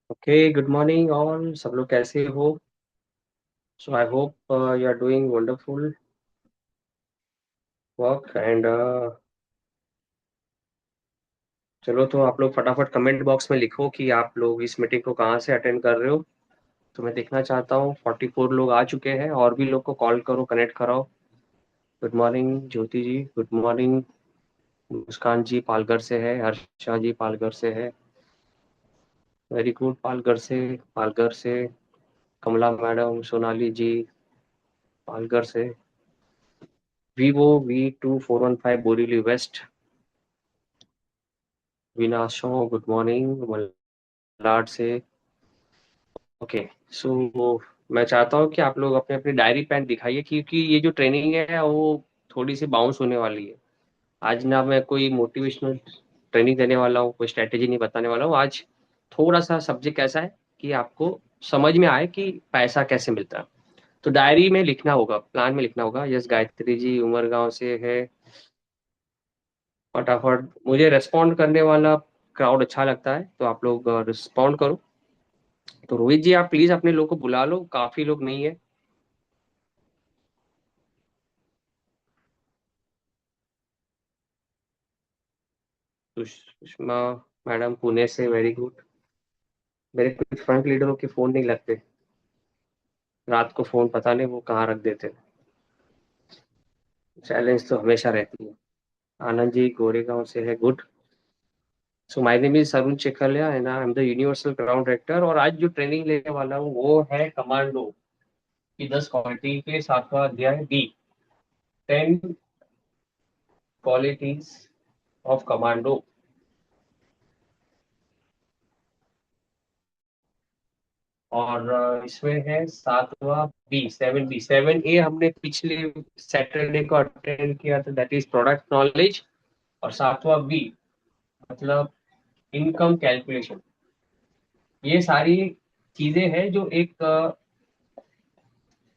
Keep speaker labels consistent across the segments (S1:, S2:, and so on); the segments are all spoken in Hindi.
S1: Okay, good morning all. सब लोग कैसे हो? So I hope you are doing wonderful work and चलो, तो आप लोग फटाफट कमेंट बॉक्स में लिखो कि आप लोग इस मीटिंग को कहाँ से अटेंड कर रहे हो। तो मैं देखना चाहता हूँ 44 लोग आ चुके हैं, और भी लोग को कॉल करो, कनेक्ट कराओ। गुड मॉर्निंग ज्योति जी, गुड मॉर्निंग। मुस्कान जी पालघर से है, हर्षा जी पालघर से है। वेरी गुड, पालघर से कमला मैडम, सोनाली जी पालघर से। Vivo V2415 बोरीली वेस्ट, विनाशो गुड मॉर्निंग मलाड से। ओके, सो मैं चाहता हूँ कि आप लोग अपने अपनी डायरी पेन दिखाइए, क्योंकि ये जो ट्रेनिंग है वो थोड़ी सी बाउंस होने वाली है। आज ना मैं कोई मोटिवेशनल ट्रेनिंग देने वाला हूँ, कोई स्ट्रेटेजी नहीं बताने वाला हूँ आज। थोड़ा सा सब्जेक्ट ऐसा है कि आपको समझ में आए कि पैसा कैसे मिलता है। तो डायरी में लिखना होगा, प्लान में लिखना होगा। यस, गायत्री जी उमरगांव से है। फटाफट, मुझे रेस्पॉन्ड करने वाला क्राउड अच्छा लगता है, तो आप लोग रिस्पॉन्ड करो। तो रोहित जी, आप प्लीज अपने लोग को बुला लो, काफी लोग नहीं है। सुषमा मैडम पुणे से, वेरी गुड। मेरे कुछ फ्रंट लीडरों के फोन नहीं लगते, रात को फोन पता नहीं वो कहाँ रख देते। चैलेंज तो हमेशा रहती है। आनंद जी गोरेगांव से है, good. So my name is Arun Chekhaliya and I am the universal ground director, और आज जो ट्रेनिंग लेने वाला हूँ वो है कमांडो की 10 क्वालिटी के 7वां अध्याय बी, 10 क्वालिटीज ऑफ कमांडो। और इसमें है 7वां बी, 7 ए हमने पिछले सैटरडे को अटेंड किया था, दैट इज प्रोडक्ट नॉलेज। और 7वां बी मतलब इनकम कैलकुलेशन। ये सारी चीजें हैं जो एक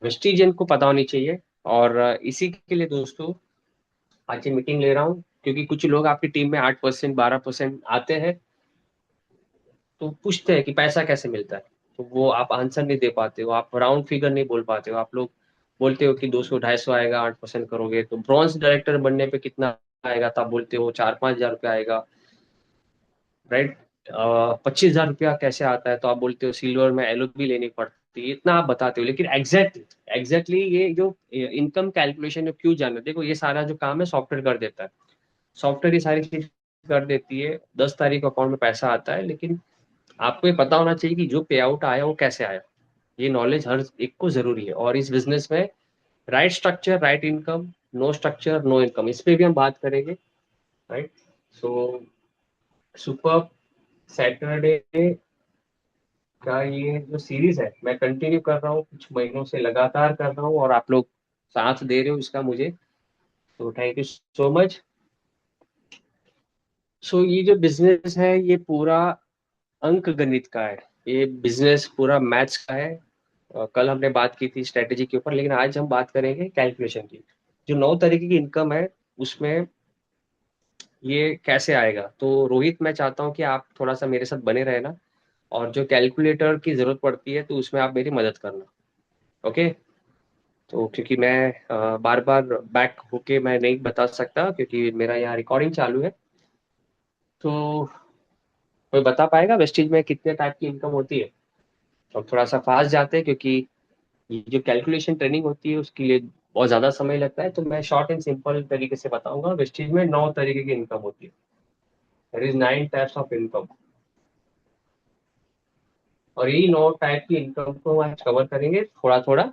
S1: वेस्टिजियन को पता होनी चाहिए। और इसी के लिए दोस्तों आज ये मीटिंग ले रहा हूँ, क्योंकि कुछ लोग आपकी टीम में 8% 12% आते हैं, तो पूछते हैं कि पैसा कैसे मिलता है। तो वो आप आंसर नहीं दे पाते हो, आप राउंड फिगर नहीं बोल पाते हो। आप लोग बोलते हो कि 200 250 आएगा, 8% करोगे तो ब्रॉन्ज डायरेक्टर बनने पे कितना आएगा, तो आप बोलते हो 4 5 हज़ार रुपया आएगा, राइट। 25 हज़ार रुपया कैसे आता है, तो आप बोलते हो सिल्वर में एलओपी लेनी पड़ती है, इतना आप बताते हो। लेकिन एग्जैक्टली ये जो इनकम कैलकुलेशन क्यों जाना, देखो ये सारा जो काम है सॉफ्टवेयर कर देता है। सॉफ्टवेयर ये सारी चीज कर देती है, 10 तारीख को अकाउंट में पैसा आता है, लेकिन आपको ये पता होना चाहिए कि जो पे आउट आया वो कैसे आया। ये नॉलेज हर एक को जरूरी है, और इस बिजनेस में right structure right income, no structure no income, इस पे भी हम बात करेंगे, राइट। सो सुपर सैटरडे का ये जो सीरीज है मैं कंटिन्यू कर रहा हूँ, कुछ महीनों से लगातार कर रहा हूँ, और आप लोग साथ दे रहे हो इसका मुझे, तो थैंक यू सो मच। सो ये जो बिजनेस है ये पूरा अंक गणित का है, ये बिजनेस पूरा मैथ्स का है। कल हमने बात की थी स्ट्रेटेजी के ऊपर, लेकिन आज हम बात करेंगे कैलकुलेशन की। जो 9 तरीके की इनकम है उसमें ये कैसे आएगा। तो रोहित, मैं चाहता हूँ कि आप थोड़ा सा मेरे साथ बने रहना, और जो कैलकुलेटर की जरूरत पड़ती है तो उसमें आप मेरी मदद करना। ओके। तो क्योंकि मैं बार बार बैक होके मैं नहीं बता सकता, क्योंकि मेरा यहाँ रिकॉर्डिंग चालू है। तो कोई बता पाएगा वेस्टेज में कितने टाइप की इनकम होती है? तो थोड़ा सा फास्ट जाते हैं, क्योंकि ये जो कैलकुलेशन ट्रेनिंग होती है उसके लिए बहुत ज्यादा समय लगता है, तो मैं शॉर्ट एंड सिंपल तरीके से बताऊंगा। वेस्टेज में 9 तरीके की इनकम होती है, there is 9 types of income. और यही 9 टाइप की इनकम को आज कवर करेंगे थोड़ा थोड़ा।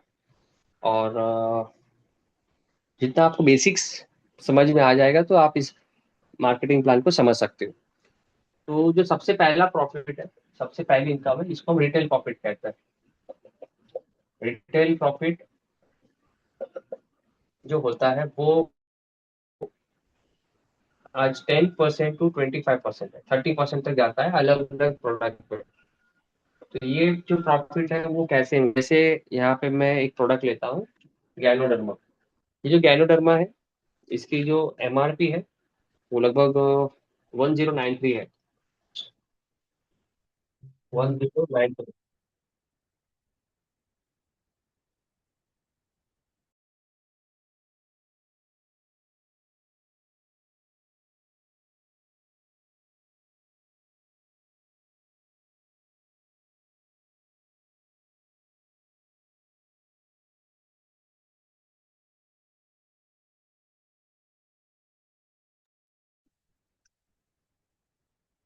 S1: और जितना आपको बेसिक्स समझ में आ जाएगा तो आप इस मार्केटिंग प्लान को समझ सकते हो। तो जो सबसे पहला प्रॉफिट है, सबसे पहली इनकम है, इसको हम रिटेल प्रॉफिट कहते हैं। रिटेल प्रॉफिट जो होता है वो आज 10% to 25% है, 30% तक जाता है अलग अलग प्रोडक्ट पे। तो ये जो प्रॉफिट है वो कैसे, जैसे यहाँ पे मैं एक प्रोडक्ट लेता हूँ, गैनोडर्मा। ये जो गैनोडर्मा है इसकी जो एमआरपी है वो लगभग 1093 है। 1092।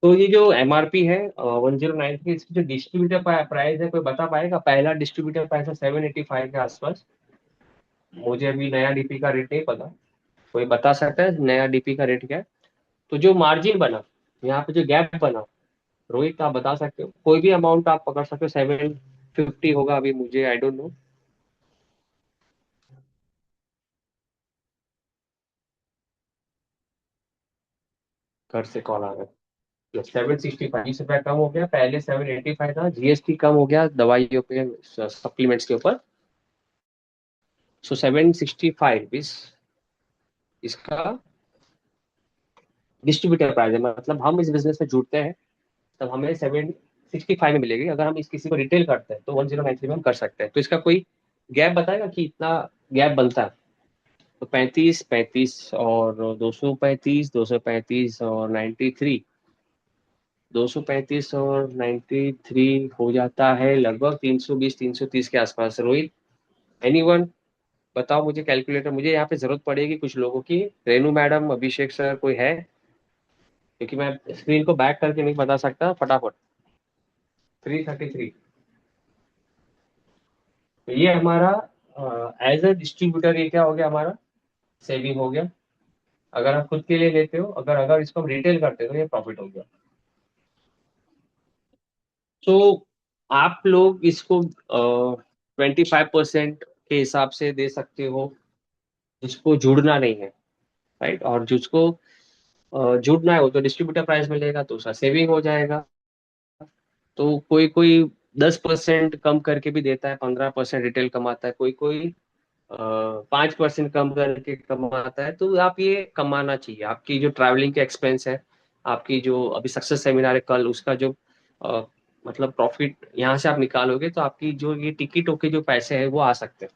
S1: तो ये जो एमआरपी है 1093, इसकी जो डिस्ट्रीब्यूटर प्राइस है, कोई बता पाएगा? पहला डिस्ट्रीब्यूटर प्राइस है 785 के आसपास। मुझे अभी नया डीपी का रेट नहीं पता। कोई बता सकता है नया डीपी का रेट क्या है? तो जो मार्जिन बना, यहाँ पे जो गैप बना, रोहित आप बता सकते हो? कोई भी अमाउंट आप पकड़ सकते हो। 750 होगा अभी, मुझे आई डोंट नो। घर से कॉल आ रहा है। 765, 20 रुपया कम हो गया। पहले 785 था, जीएसटी कम हो गया दवाइयों पे, सप्लीमेंट्स के ऊपर। सो 765 इस इसका डिस्ट्रीब्यूटर प्राइस है। मतलब हम इस बिजनेस में जुड़ते हैं तब हमें 765 में मिलेगी। अगर हम इस किसी को रिटेल करते हैं तो 1093 में हम कर सकते हैं। तो इसका कोई गैप बताएगा कि इतना गैप बनता है? तो 35, 35 और 235, 235 और 93। 235 और 93 हो जाता है लगभग 320, 330 के आसपास। रोहित, एनीवन? बताओ मुझे कैलकुलेटर, मुझे यहाँ पे जरूरत पड़ेगी कुछ लोगों की। रेनू मैडम, अभिषेक सर, कोई है? क्योंकि मैं स्क्रीन को बैक करके नहीं बता सकता फटाफट। 333। तो ये हमारा एज अ डिस्ट्रीब्यूटर, ये क्या हो गया हमारा? सेविंग हो गया। अगर आप खुद के लिए लेते हो, अगर अगर इसको हम रिटेल करते हो, तो ये प्रॉफिट हो गया। तो आप लोग इसको 25% के हिसाब से दे सकते हो, जिसको जुड़ना नहीं है। राइट? और जिसको जुड़ना है वो तो डिस्ट्रीब्यूटर प्राइस मिलेगा, तो उसका सेविंग हो जाएगा। तो कोई कोई 10% कम करके भी देता है, 15% रिटेल कमाता है, कोई कोई 5% कम करके कमाता है। तो आप ये कमाना चाहिए। आपकी जो ट्रैवलिंग के एक्सपेंस है, आपकी जो अभी सक्सेस सेमिनार है कल, उसका जो अ, मतलब प्रॉफिट यहाँ से आप निकालोगे, तो आपकी जो ये टिकटों के जो पैसे हैं वो आ सकते हैं।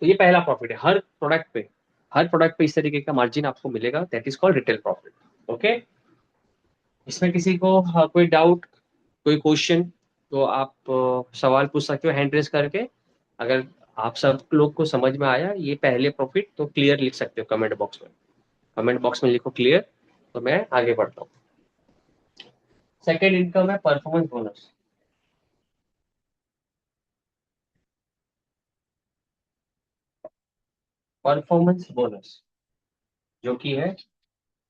S1: तो ये पहला प्रॉफिट है। हर प्रोडक्ट पे इस तरीके का मार्जिन आपको मिलेगा, that is called retail profit. Okay? इसमें किसी को कोई डाउट, कोई क्वेश्चन, तो आप सवाल पूछ सकते हो हैंड रेस करके। अगर आप सब लोग को समझ में आया ये पहले प्रॉफिट, तो क्लियर लिख सकते हो कमेंट बॉक्स में। कमेंट बॉक्स में लिखो क्लियर, तो मैं आगे बढ़ता हूँ। सेकेंड इनकम है परफॉर्मेंस बोनस। परफॉर्मेंस बोनस जो कि है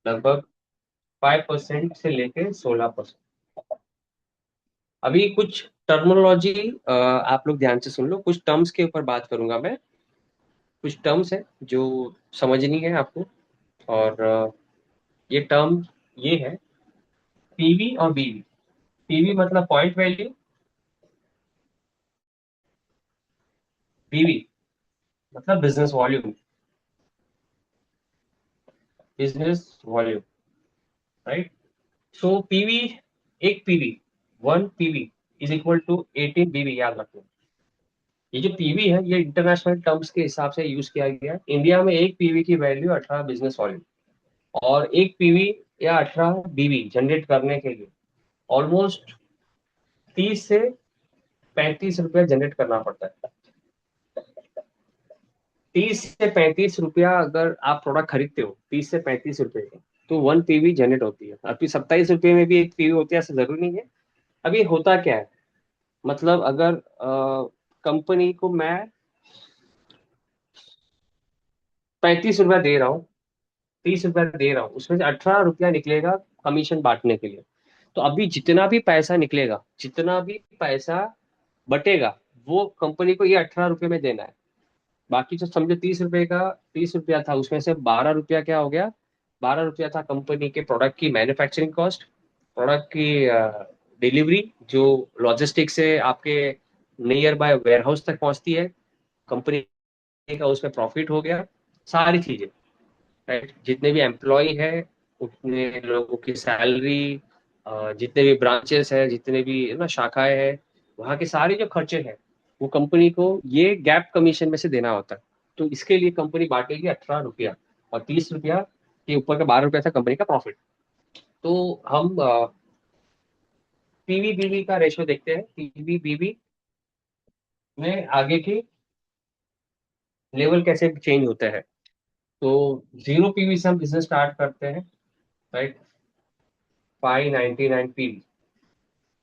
S1: लगभग 5% से लेके 16%। अभी कुछ टर्मिनोलॉजी आप लोग ध्यान से सुन लो। कुछ टर्म्स के ऊपर बात करूंगा मैं। कुछ टर्म्स है जो समझनी है आपको। और ये टर्म ये है, पीवी और बीवी। पीवी मतलब पॉइंट वैल्यू, बीवी मतलब business volume. Business volume, right? So PV, एक PV, 1 PV is equal to 18 BV, याद रखना। ये जो पीवी है ये इंटरनेशनल टर्म्स के हिसाब से यूज किया गया है। इंडिया में एक पीवी की वैल्यू 18 बिजनेस वॉल्यूम। और एक पीवी या 18 बीवी जनरेट करने के लिए ऑलमोस्ट 30 से 35 रुपया जनरेट करना पड़ता है। 30 से 35 रुपया अगर आप प्रोडक्ट खरीदते हो, 30 से 35 रुपए का, तो 1 पीवी जनरेट होती है। अभी 27 रुपये में भी एक पीवी होती है, ऐसा जरूरी नहीं है। अभी होता क्या है, मतलब अगर कंपनी को मैं 35 रुपया दे रहा हूँ, 30 रुपया दे रहा हूँ, उसमें से 18 रुपया निकलेगा कमीशन बांटने के लिए। तो अभी जितना भी पैसा निकलेगा, जितना भी पैसा बटेगा, वो कंपनी को ये 18 रुपये में देना है। बाकी जो समझो 30 रुपए का, 30 रुपया था, उसमें से 12 रुपया क्या हो गया? 12 रुपया था कंपनी के प्रोडक्ट की मैन्युफैक्चरिंग कॉस्ट, प्रोडक्ट की डिलीवरी, जो लॉजिस्टिक से आपके नियर बाय वेयर हाउस तक पहुंचती है कंपनी का, उसमें प्रॉफिट हो गया। सारी चीजें, राइट? जितने भी एम्प्लॉय है उतने लोगों की सैलरी, जितने भी ब्रांचेस है, जितने भी ना शाखाएं हैं, वहाँ के सारे जो खर्चे हैं वो कंपनी को ये गैप कमीशन में से देना होता है। तो इसके लिए कंपनी बांटेगी 18 रुपया, और 30 रुपया के ऊपर का 12 रुपया था कंपनी का प्रॉफिट। तो हम पीवी बीवी का रेशियो देखते हैं। पीवी बीवी में आगे की लेवल कैसे चेंज होते हैं। तो 0 पीवी से हम बिजनेस स्टार्ट करते हैं, राइट। 599 पीवी,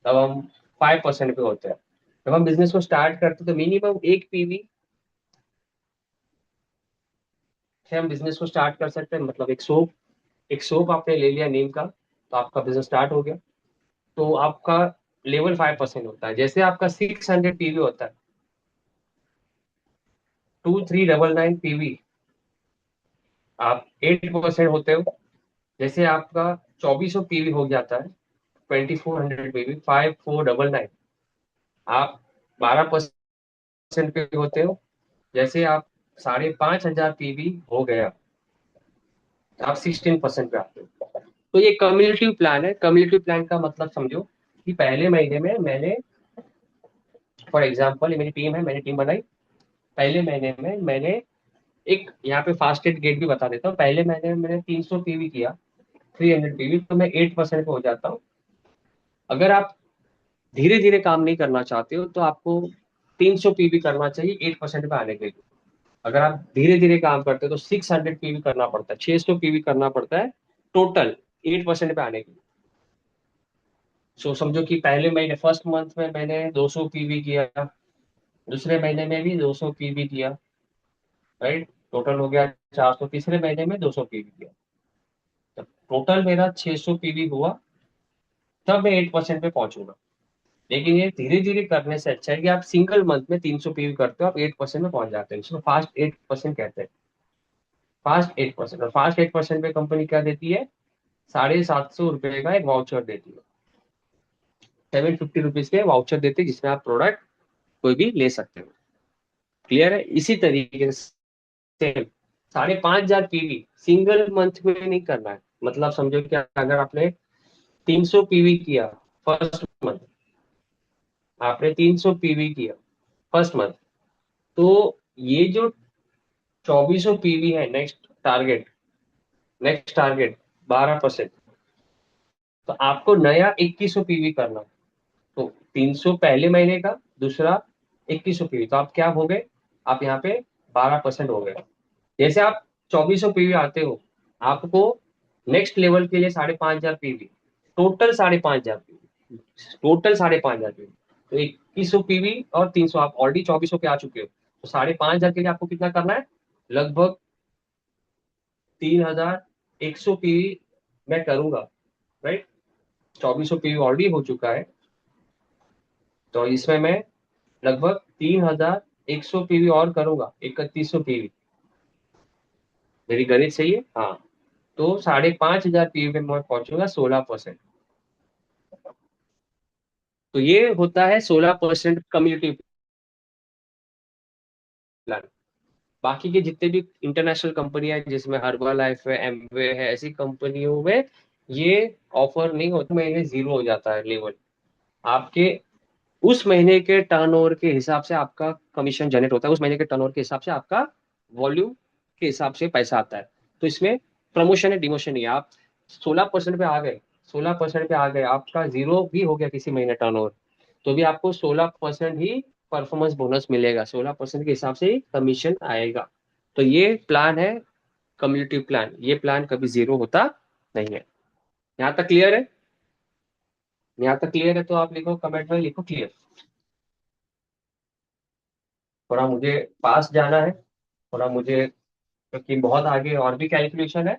S1: तब हम 5% पे होते हैं। जब हम बिजनेस को स्टार्ट करते हैं तो मिनिमम 1 पीवी से हम बिजनेस को स्टार्ट कर सकते हैं। मतलब एक सोप आपने ले लिया नीम का, तो आपका बिजनेस स्टार्ट हो गया। तो आपका लेवल 5% होता है। जैसे आपका 600 पीवी होता है, 2399 पीवी, आप 8% होते हो। जैसे आपका 2400 पीवी हो जाता है, 2400 पीवी, 5499, आप 12% पे होते हो। जैसे आप 5500 पीवी हो गया, आप 16% पे आते हो। तो ये कम्युनिटी प्लान है। कम्युनिटी प्लान का मतलब समझो कि पहले महीने में मैंने, फॉर एग्जांपल ये मेरी टीम है, मैंने टीम बनाई। पहले महीने में मैंने एक यहाँ पे फास्टेड गेट भी बता देता हूँ। पहले महीने में मैंने 300 पीवी किया, 300 पीवी, तो मैं 8% पे हो जाता हूँ। अगर आप धीरे धीरे काम नहीं करना चाहते हो तो आपको 300 पीवी करना चाहिए 8% पे आने के लिए। अगर आप धीरे धीरे काम करते हो तो 600 पीवी करना पड़ता है, 600 पीवी करना पड़ता है टोटल 8% पे आने के लिए। सो समझो कि पहले महीने, फर्स्ट मंथ में मैंने 200 पीवी किया, दूसरे महीने में भी 200 पीवी किया, राइट। टोटल हो गया 400। तीसरे महीने में 200 पीवी किया, तब टोटल मेरा 600 पीवी हुआ। तब मैं 8% पे पहुंचूंगा। लेकिन ये धीरे धीरे करने से अच्छा है कि आप सिंगल मंथ में 300 पीवी करते हो, आप 8% में पहुंच जाते हैं। इसको फास्ट 8% कहते हैं। फास्ट 8%। और फास्ट 8% पे कंपनी क्या देती है? ₹750 का एक वाउचर देती है। 750 रुपीज के वाउचर देते हैं, जिसमें आप प्रोडक्ट कोई भी ले सकते हो। क्लियर है? इसी तरीके से 5500 पीवी सिंगल मंथ में नहीं करना है। मतलब समझो कि अगर आपने 300 पीवी किया फर्स्ट मंथ, आपने 300 पीवी किया फर्स्ट मंथ, तो ये जो 2400 पीवी है, नेक्स्ट टारगेट 12%, तो आपको नया 2100 पीवी करना। तो 300 पहले महीने का, दूसरा 2100 पीवी, तो आप क्या हो गए? आप यहाँ पे 12% हो गए। जैसे आप 2400 पीवी आते हो, आपको नेक्स्ट लेवल के लिए 5500 PV, total 5500 PV, total 5500 PV. तो 2100 पीवी और 300, आप ऑलरेडी 2400 पे आ चुके हो। तो 5500 के लिए आपको कितना करना है? लगभग 3100 पीवी मैं करूंगा, राइट। 2400 पीवी ऑलरेडी हो चुका है, तो इसमें मैं लगभग 3100 पीवी और करूंगा, 3100 पीवी। मेरी गणित सही है? हाँ। तो 5500 पीवी में मैं पहुंचूंगा 16%। तो ये होता है 16% कम्युनिटी प्लान। बाकी के जितने भी इंटरनेशनल कंपनियां हैं, जिसमें हर्बल लाइफ है, एमवे है, ऐसी कंपनियों में ये ऑफर नहीं होता। महीने जीरो हो जाता है लेवल। आपके उस महीने के टर्नओवर के हिसाब से आपका कमीशन जनरेट होता है। उस महीने के टर्नओवर के हिसाब से आपका वॉल्यूम के हिसाब से पैसा आता है। तो इसमें प्रमोशन है, डिमोशन नहीं है। आप 16% पे आ गए, 16% पे आ गए, आपका जीरो भी हो गया किसी महीने टर्नओवर, तो भी आपको 16% ही परफॉर्मेंस बोनस मिलेगा। 16% के हिसाब से ही कमीशन आएगा। तो ये प्लान है कम्युनिटी प्लान। ये प्लान कभी जीरो होता नहीं है। यहाँ तक क्लियर है? यहाँ तक क्लियर है तो आप लिखो, कमेंट में लिखो क्लियर। थोड़ा मुझे पास जाना है, थोड़ा मुझे, क्योंकि बहुत आगे और भी कैलकुलेशन है।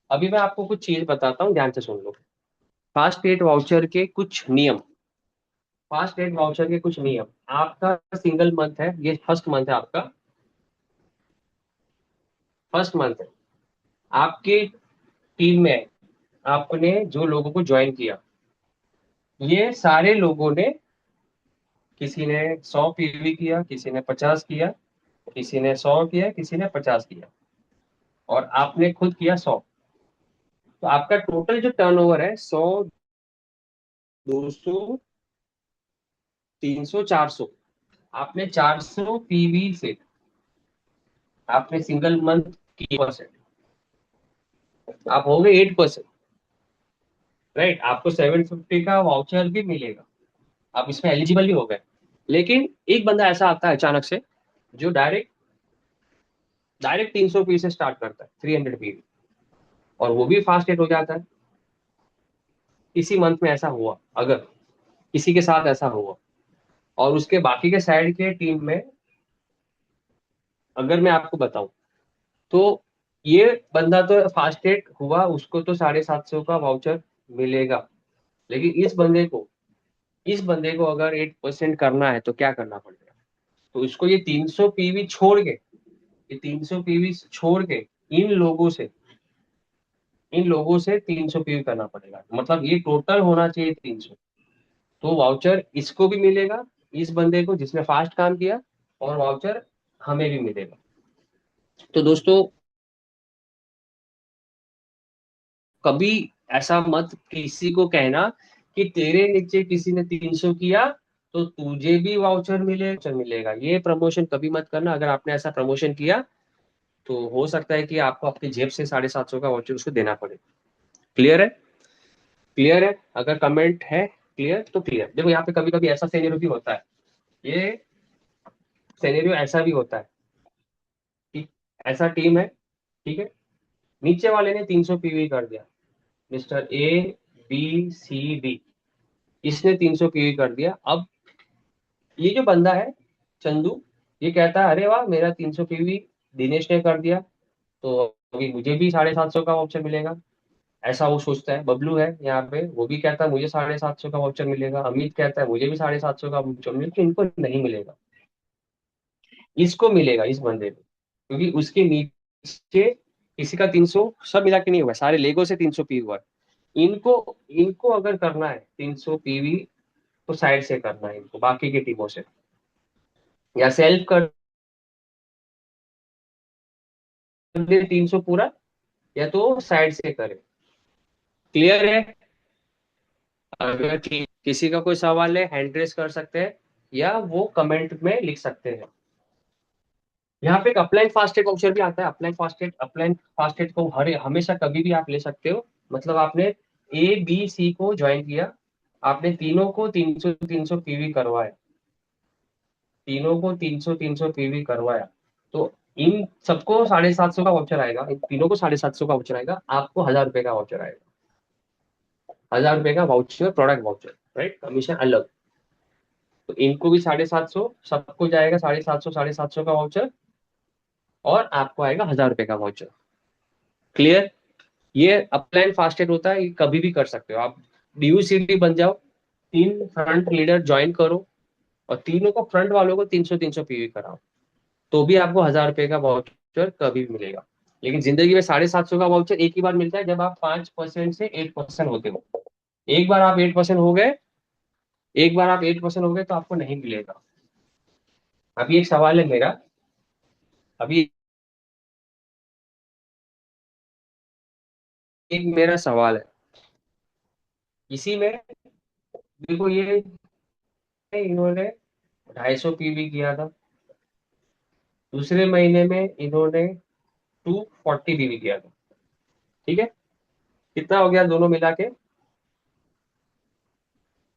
S1: अभी मैं आपको कुछ चीज बताता हूँ, ध्यान से सुन लो। फास्ट एड वाउचर के कुछ नियम। फास्ट एड वाउचर के कुछ नियम। आपका सिंगल मंथ है, ये फर्स्ट मंथ है आपका, फर्स्ट मंथ है आपकी टीम में। आपने जो लोगों को ज्वाइन किया, ये सारे लोगों ने, किसी ने 100 पीवी किया, किसी ने 50 किया, किसी ने 100 किया, किसी ने 50 किया, और आपने खुद किया 100। तो आपका टोटल जो टर्नओवर है 100 200, 300, 400, आपने 400 पीवी से आपने सिंगल मंथ की परसेंट, आप हो गए 8%। राइट, आपको 750 का वाउचर भी मिलेगा, आप इसमें एलिजिबल भी हो गए। लेकिन एक बंदा ऐसा आता है अचानक से, जो डायरेक्ट डायरेक्ट 300 पी से स्टार्ट करता है, 300 पी, और वो भी फास्ट हिट हो जाता है। इसी मंथ में ऐसा हुआ, अगर किसी के साथ ऐसा हुआ, और उसके बाकी के साइड के टीम में अगर मैं आपको बताऊं, तो ये बंदा तो फास्ट हिट हुआ, उसको तो 750 का वाउचर मिलेगा। लेकिन इस बंदे को अगर 8% करना है तो क्या करना पड़ेगा? तो इसको ये 300 पीवी छोड़ के, ये 300 पीवी छोड़ के इन लोगों से इन लोगों से 300 पीवी करना पड़ेगा, मतलब ये टोटल होना चाहिए 300। तो वाउचर इसको भी मिलेगा, इस बंदे को जिसने फास्ट काम किया, और वाउचर हमें भी मिलेगा। तो दोस्तों, कभी ऐसा मत किसी को कहना कि तेरे नीचे किसी ने 300 किया तो तुझे भी वाउचर मिलेगा। ये प्रमोशन कभी मत करना। अगर आपने ऐसा प्रमोशन किया तो हो सकता है कि आपको अपनी जेब से 750 का वाउचर उसको देना पड़े। क्लियर है? क्लियर है? अगर कमेंट है क्लियर तो क्लियर। देखो, यहाँ पे कभी कभी ऐसा सिनेरियो भी होता है, ये सिनेरियो ऐसा भी होता है कि ऐसा टीम है, ठीक है, नीचे वाले ने 300 पीवी कर दिया, mister A, B, C, D, इसने 300 पीवी कर दिया। अब ये जो बंदा है, चंदू, ये कहता है अरे वाह, मेरा 300 पीवी दिनेश ने कर दिया, तो अभी मुझे भी 750 का वाउचर मिलेगा। ऐसा वो सोचता है। बबलू है यहाँ पे, वो भी कहता है मुझे 750 का वाउचर मिलेगा। अमित कहता है मुझे भी 750 का वाउचर मिलेगा, लेकिन इनको नहीं मिलेगा। इसको मिलेगा, इस बंदे को, क्योंकि उसके नीचे किसी का 300 सब मिला के नहीं हुआ है, सारे लेगो से 300 पी हुआ है। इनको इनको अगर करना है 300 पीवी, तो साइड से करना है इनको, बाकी की टीमों से, या सेल्फ कर दे 300 पूरा, या तो साइड से करे। क्लियर है? अगर किसी का कोई सवाल है, हैंड रेस कर सकते हैं, या वो कमेंट में लिख सकते हैं। यहाँ पे एक अपलाइन फास्टेट ऑप्शन भी आता है। अपलाइन फास्टेट को हर हमेशा कभी भी आप ले सकते हो। मतलब आपने ए, बी, सी को ज्वाइन किया, आपने तीनों को 300 पीवी करवाया, तीनों को 300 पीवी करवाया, तो इन सबको 750 का वाउचर आएगा, इन तीनों को 750 का वाउचर आएगा, आपको 1000 रुपए का वाउचर आएगा। 1000 रुपए का voucher, product voucher, right, commission अलग। तो इनको भी 750, सबको जाएगा 750, 750 का वाउचर, और आपको आएगा 1000 रुपए का वाउचर। क्लियर? ये अपलाइन फास्टेड होता है, ये कभी भी कर सकते हो आप। डीयूसीडी बन जाओ, 3 फ्रंट लीडर ज्वाइन करो, और तीनों को, फ्रंट वालों को 300 पीवी कराओ, तो भी आपको 1000 रुपए का वाउचर कभी भी मिलेगा। लेकिन जिंदगी में 750 का वाउचर एक ही बार मिलता है, जब आप 5% से 8% होते हो। एक बार आप 8% हो गए, एक बार आप 8% हो गए तो आपको नहीं मिलेगा। अभी एक सवाल है मेरा, अभी एक मेरा सवाल है, इसी में देखो, ये इन्होंने 250 पीवी किया था, दूसरे महीने में इन्होंने 240 पीवी किया था, ठीक है, कितना हो गया दोनों मिला के?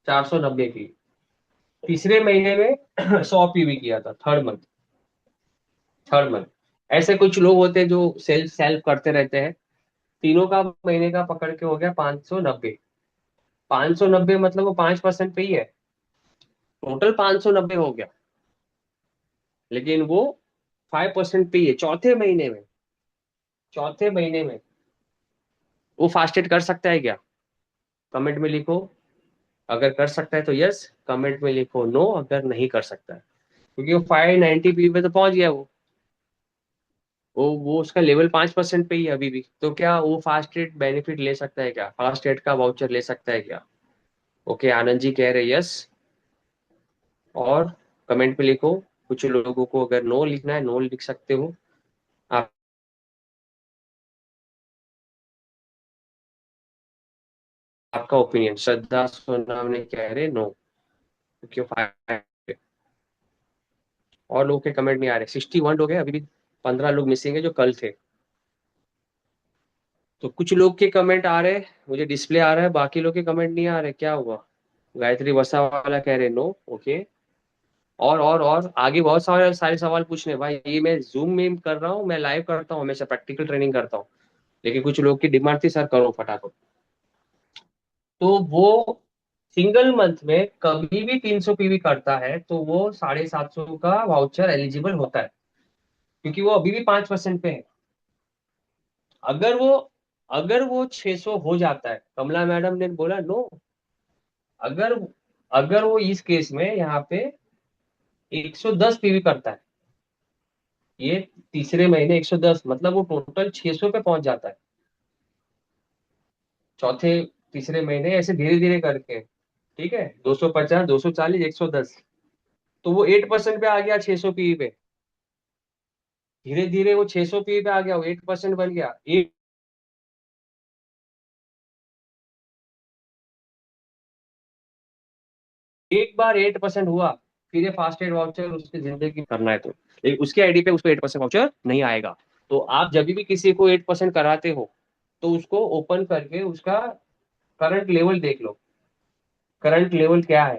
S1: 490 पीवी। तीसरे महीने में 100 पीवी किया था, थर्ड मंथ। ऐसे कुछ लोग होते हैं जो सेल्फ सेल्फ करते रहते हैं। तीनों का महीने का पकड़ के हो गया 590। 590 मतलब वो 5% पे ही है, टोटल 590 हो गया, लेकिन वो 5% पे ही है। चौथे महीने में वो फास्टेड कर सकता है क्या? कमेंट में लिखो। अगर कर सकता है तो यस, कमेंट में लिखो नो अगर नहीं कर सकता है। क्योंकि वो 590 पी पे तो पहुंच गया, वो उसका लेवल 5% पे ही है अभी भी। तो क्या वो फास्ट रेट बेनिफिट ले सकता है क्या? फास्ट रेट का वाउचर ले सकता है क्या? ओके, आनंद जी कह रहे यस, और कमेंट पे लिखो। कुछ लोगों को अगर नो लिखना है, नो लिख सकते हो आप। आपका ओपिनियन। श्रद्धा सोनाम ने कह रहे नो, क्यों? और लोगों के कमेंट नहीं आ रहे। 61 लोग हैं, अभी भी 15 लोग मिसिंग है जो कल थे। तो कुछ लोग के कमेंट आ रहे, मुझे डिस्प्ले आ रहा है, बाकी लोग के कमेंट नहीं आ रहे, क्या हुआ? गायत्री वसा वाला कह रहे नो, ओके। और आगे बहुत सारे सारे सवाल पूछने भाई। ये मैं जूम में कर रहा हूँ, मैं लाइव करता हूँ, हमेशा प्रैक्टिकल ट्रेनिंग करता हूँ। लेकिन कुछ लोग की डिमांड थी, सर करो फटाफट। तो वो सिंगल मंथ में कभी भी 300 पीवी करता है तो वो 750 का वाउचर एलिजिबल होता है, क्योंकि वो अभी भी 5% पे है। अगर वो अगर वो 600 हो जाता है, कमला मैडम ने बोला नो। अगर अगर वो इस केस में यहाँ पे 110 पीवी करता है, ये तीसरे महीने 110, मतलब वो टोटल 600 पे पहुंच जाता है चौथे तीसरे महीने, ऐसे धीरे धीरे करके। ठीक है, 250, 240, 110। तो वो 8% पे आ गया, 600 पीवी पे। धीरे धीरे वो 600 पीवी पे आ गया, वो 8% बन गया। एक बार 8% हुआ, फिर ये फास्ट एड वाउचर उसकी जिंदगी करना है तो। लेकिन उसके आईडी पे उसको 8% वाउचर नहीं आएगा। तो आप जब भी किसी को 8% कराते हो, तो उसको ओपन करके उसका करंट लेवल देख लो। करंट लेवल क्या है,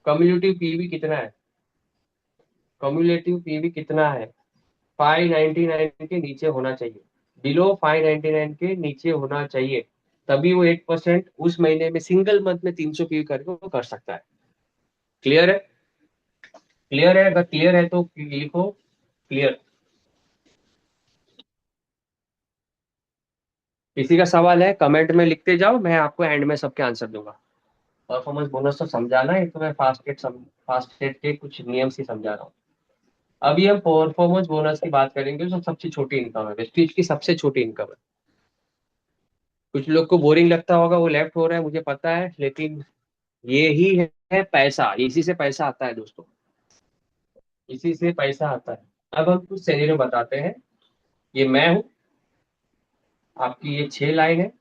S1: कम्युलेटिव पीवी कितना है, कम्युलेटिव पीवी कितना है। 599 के नीचे होना चाहिए, बिलो 599 के नीचे होना चाहिए। तभी वो 8% उस महीने में सिंगल मंथ में 300 पीवी करके वो कर सकता है। क्लियर है? क्लियर है? अगर क्लियर है तो लिखो क्लियर। किसी का सवाल है कमेंट में लिखते जाओ, मैं आपको एंड में सबके आंसर दूंगा। परफॉर्मेंस बोनस तो समझाना है, तो मैं फास्ट एड के कुछ नियम से समझा रहा हूँ। अभी हम परफॉर्मेंस बोनस की बात करेंगे, जो सबसे छोटी इनकम है, वेस्टीज की सबसे छोटी इनकम है। कुछ लोग को बोरिंग लगता होगा, वो लेफ्ट हो रहा है, मुझे पता है, लेकिन ये ही है पैसा, इसी से पैसा आता है दोस्तों, इसी से पैसा आता है। अब हम कुछ सिनेरियो बताते हैं। ये मैं हूँ, आपकी ये 6 लाइन है।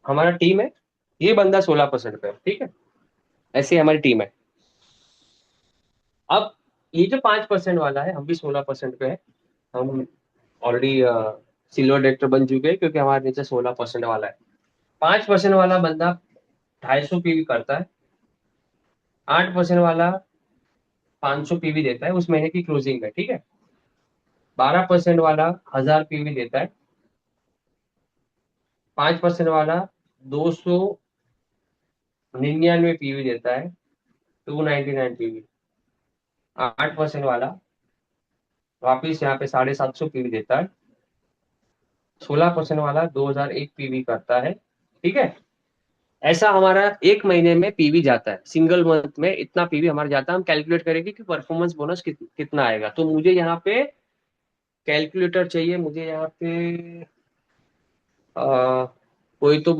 S1: हमारा टीम है, ये बंदा 16% पे है, ठीक है। ऐसे हमारी टीम है। अब ये जो 5% वाला है, हम भी 16% पे है। हम ऑलरेडी सिल्वर डायरेक्टर बन चुके हैं, क्योंकि हमारे नीचे 16% वाला है। 5% वाला बंदा 250 पीवी करता है। 8% वाला 500 पीवी देता है, उस महीने की क्लोजिंग है, ठीक है। 12% वाला 1000 पीवी देता है। 5% वाला 299 पीवी देता है, 299 पीवी। 8% वाला वापिस यहाँ पे 750 पीवी देता है। 16% वाला 2001 पीवी करता है, ठीक है। ऐसा हमारा एक महीने में पीवी जाता है, सिंगल मंथ में इतना पीवी हमारा जाता है। हम कैलकुलेट करेंगे कि परफॉर्मेंस बोनस कितना आएगा। तो मुझे यहाँ पे कैलकुलेटर चाहिए, मुझे यहाँ पे कोई तो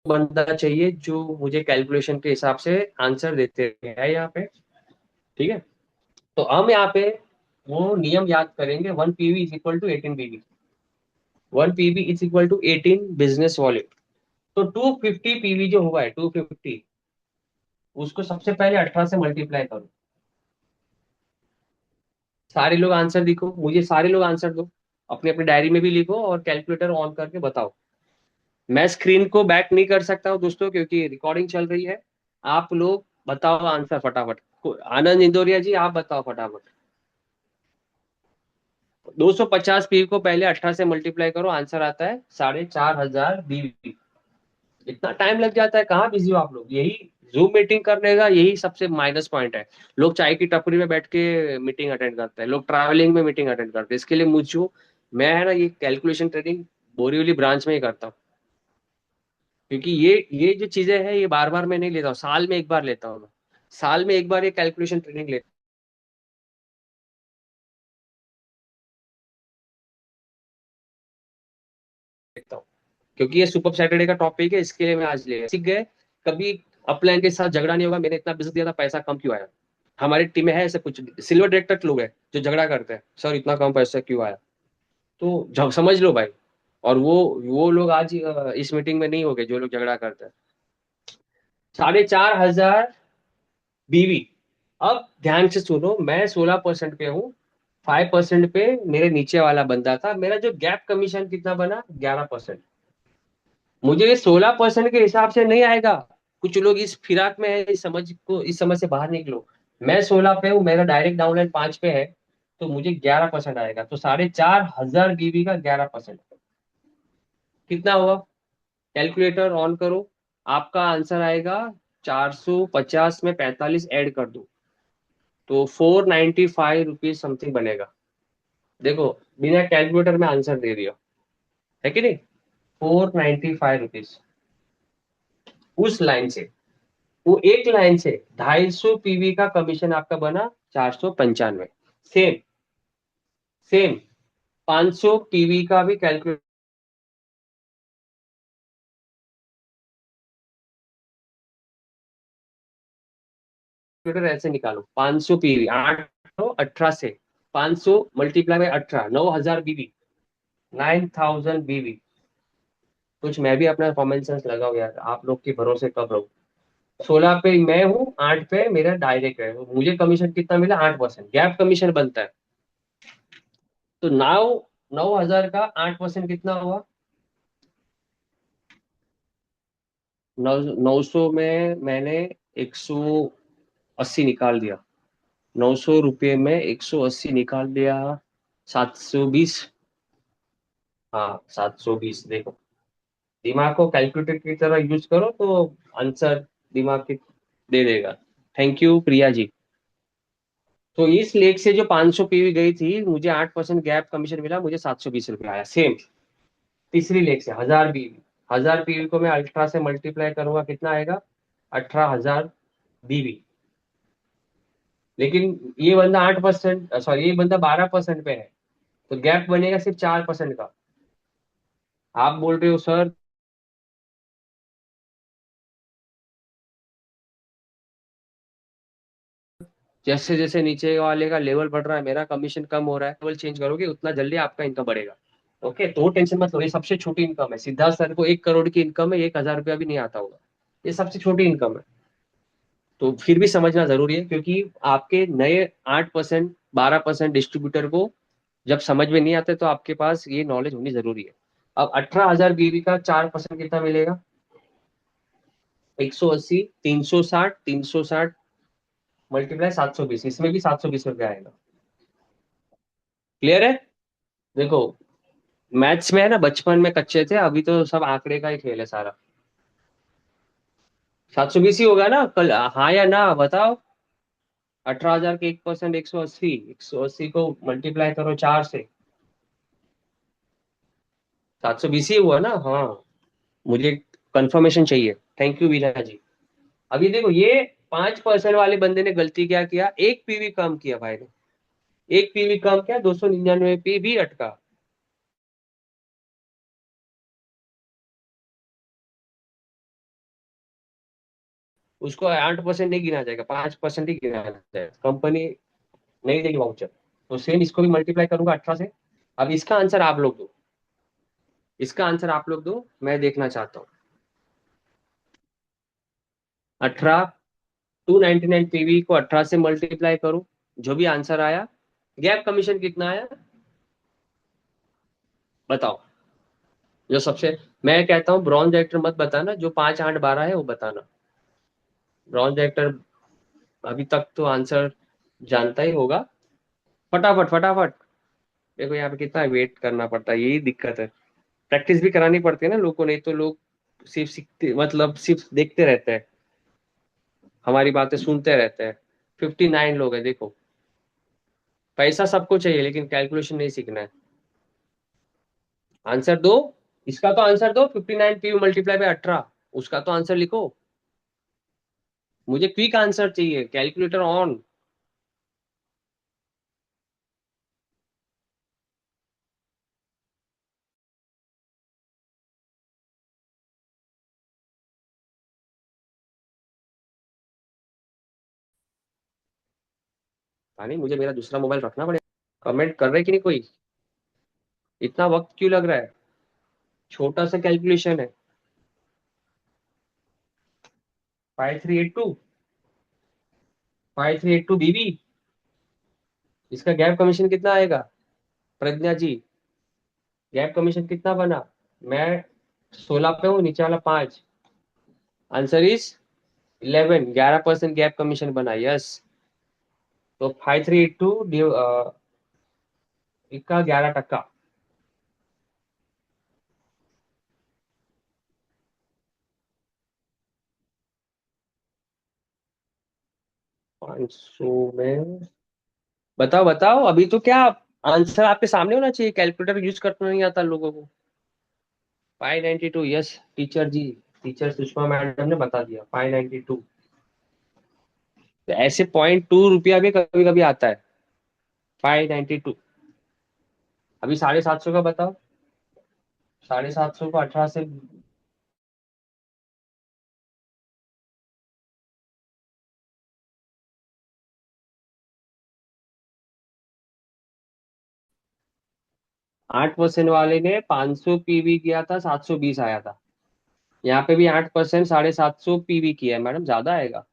S1: बंदा चाहिए जो मुझे कैलकुलेशन के हिसाब से आंसर देते हैं यहाँ पे, ठीक है। तो हम यहाँ पे वो नियम याद करेंगे। 1 PV is equal to 18 PV. 1 PV is equal to 18 business volume. तो 250 पीवी जो हुआ है, 250, उसको सबसे पहले 18 से मल्टीप्लाई करो। सारे लोग आंसर लिखो, मुझे सारे लोग आंसर दो, अपने अपने डायरी में भी लिखो और कैलकुलेटर ऑन करके बताओ। मैं स्क्रीन को बैक नहीं कर सकता हूँ दोस्तों, क्योंकि रिकॉर्डिंग चल रही है। आप लोग बताओ आंसर फटाफट। आनंद इंदौरिया जी, आप बताओ फटाफट। 250 पी को पहले 18 से मल्टीप्लाई करो, आंसर आता है 4500 बीवी। इतना टाइम लग जाता है, कहाँ बिजी हो आप लोग? यही जूम मीटिंग करने का यही सबसे माइनस पॉइंट है। लोग चाय की टपरी में बैठ के मीटिंग अटेंड करते हैं, लोग ट्रैवलिंग में मीटिंग अटेंड करते हैं। इसके लिए मुझे, मैं है ना ये कैलकुलेशन ट्रेनिंग बोरीवली ब्रांच में ही करता हूँ। क्योंकि ये जो चीजें हैं, ये बार बार मैं नहीं लेता हूँ, साल में एक बार लेता हूँ मैं। साल में एक बार ये कैलकुलेशन ट्रेनिंग लेता हूँ। क्योंकि ये सुपर सैटरडे का टॉपिक है, इसके लिए मैं आज ले सीख गए। कभी अपलाइन के साथ झगड़ा नहीं होगा, मैंने इतना बिजनेस दिया था, पैसा कम क्यों आया। हमारी टीम में है ऐसे कुछ सिल्वर डायरेक्टर लोग हैं जो झगड़ा करते हैं, सर इतना कम पैसा क्यों आया। तो जब समझ लो भाई। और वो लोग आज इस मीटिंग में नहीं होंगे जो लोग झगड़ा करते हैं। 4,500 बीवी। अब ध्यान से सुनो, मैं 16% पे हूँ। 5% पे मेरे नीचे वाला बंदा था, मेरा जो गैप कमीशन कितना बना, 11%। मुझे ये 16% के हिसाब से नहीं आएगा। कुछ लोग इस फिराक में है, इस समझ से बाहर निकलो। मैं 16 पे हूँ, मेरा डायरेक्ट डाउनलाइन 5 पे है। तो मुझे 11% आएगा, तो 4,500 बीवी का 11% कितना हुआ। कैलकुलेटर ऑन करो। आपका आंसर आएगा 450 में 45 ऐड कर दो, तो 495 रुपीज समथिंग बनेगा। देखो, बिना कैलकुलेटर में आंसर दे दिया, है कि नहीं। 495 रुपीज उस लाइन से। वो एक लाइन से 250 पीवी का कमीशन आपका बना 495। सेम सेम 500 पीवी का भी कैलकुलेटर ऐसे निकालो। 500 पीवी, 8 18 से 500 मल्टीप्लाई बाय 18, 9,000 बीवी, 9,000 बीवी। कुछ मैं भी अपना कॉमन सेंस लगाओ यार, आप लोग के भरोसे कब रहूं। 16 पे मैं हूँ, 8 पे मेरा डायरेक्ट है, तो मुझे कमीशन कितना मिला, 8%। गैप कमीशन बनता है। तो 9,000 का 8% कितना हुआ। 900 में मैंने 180 निकाल दिया। 900 रुपये में 180 निकाल दिया। 720। हाँ, 720। देखो, दिमाग को कैलकुलेटर की तरह यूज करो तो आंसर दिमाग के दे देगा। Thank you Priya ji. तो इस लेख से जो 500 पीवी गई थी, मुझे 8% गैप कमीशन मिला, मुझे 720 रुपये आया। सेम तीसरी लेख से 1,000 बीवी। 1,000 पीवी को मैं अल्ट्रा से मल्टीप्लाई करूंगा, कितना आएगा, 18,000 बीवी। लेकिन ये बंदा 8%, सॉरी, ये बंदा 12% पे है। तो गैप बनेगा सिर्फ 4% का। आप बोल रहे हो सर, जैसे जैसे नीचे वाले का लेवल बढ़ रहा है, मेरा कमीशन कम हो रहा है, लेवल चेंज करोगे उतना जल्दी आपका इनकम बढ़ेगा। ओके, तो टेंशन मत लो, ये सबसे छोटी इनकम है। सिद्धार्थ सर को 1 करोड़ की इनकम है, 1,000 रुपया भी नहीं आता होगा। ये सबसे छोटी इनकम है। तो फिर भी समझना जरूरी है, क्योंकि आपके नए 8% 12% डिस्ट्रीब्यूटर को जब समझ में नहीं आते, तो आपके पास ये नॉलेज होनी जरूरी है। अब 18,000 बीवी का 4% कितना मिलेगा, 180, 360, 360 मल्टीप्लाई 720, इसमें भी 720 रुपया आएगा। क्लियर है। देखो, मैथ्स में है ना, बचपन में कच्चे थे, अभी तो सब आंकड़े का ही खेल है सारा। 720 ही होगा ना कल, हाँ या ना बताओ। 18,000 के 1%, 180, 180 को मल्टीप्लाई करो 4 से, 720 ही हुआ ना। हाँ, मुझे कंफर्मेशन चाहिए। थैंक यू वीना जी। अभी देखो, ये 5% वाले बंदे ने गलती क्या किया, 1 पीवी कम किया भाई ने। 1 पीवी कम किया, 299 पीवी अटका। उसको 8% नहीं गिना जाएगा, 5% ही गिना जाएगा, कंपनी नहीं देगी वाउचर। तो सेम इसको भी मल्टीप्लाई करूंगा 18 से। अब इसका आंसर आप लोग दो, इसका आंसर आप लोग दो, मैं देखना चाहता हूँ। 18, 299 पीवी को 18 से मल्टीप्लाई करो, जो भी आंसर आया। गैप कमीशन कितना आया, बताओ। जो सबसे, मैं कहता हूँ ब्रॉन्ज एक्टर मत बताना, जो 5 8 12 है वो बताना। ब्रॉन्ज एक्टर अभी तक तो आंसर जानता ही होगा। फटाफट फटाफट। देखो यहाँ पे कितना वेट करना पड़ता है, यही दिक्कत है। प्रैक्टिस भी करानी पड़ती है ना लोग को, नहीं तो लोग सिर्फ सीखते, मतलब सिर्फ देखते रहते हैं, हमारी बातें सुनते रहते हैं। 59 लोग हैं देखो। पैसा सबको चाहिए, लेकिन कैलकुलेशन नहीं सीखना है। आंसर दो। इसका तो आंसर दो, 59 पी मल्टीप्लाई बाय 18, उसका तो आंसर लिखो। मुझे क्विक आंसर चाहिए, कैलकुलेटर ऑन। नहीं, मुझे मेरा दूसरा मोबाइल रखना पड़ेगा। कमेंट कर रहे कि नहीं कोई? इतना वक्त क्यों लग रहा है? छोटा सा कैलकुलेशन है। 5382। 5382 बीबी। इसका गैप कमीशन कितना आएगा? प्रज्ञा जी, गैप कमीशन कितना बना? मैं 16 पे हूँ, नीचे वाला 5। Answer is 11। 11% गैप कमीशन बना, यस। तो 5382 इसका 11%। 500 में, बताओ बताओ अभी तो क्या। आंसर आपके सामने होना चाहिए, कैलकुलेटर यूज करना नहीं आता लोगों को। 592, यस टीचर जी। टीचर सुषमा मैडम ने बता दिया 592। तो ऐसे 0.2 रुपया भी कभी कभी आता है। 592। अभी 750 का बताओ। 750 को 18 से। 8% वाले ने 500 पीवी किया था, 720 आया था। यहाँ पे भी 8%, 750 पीवी किया है मैडम, ज्यादा आएगा।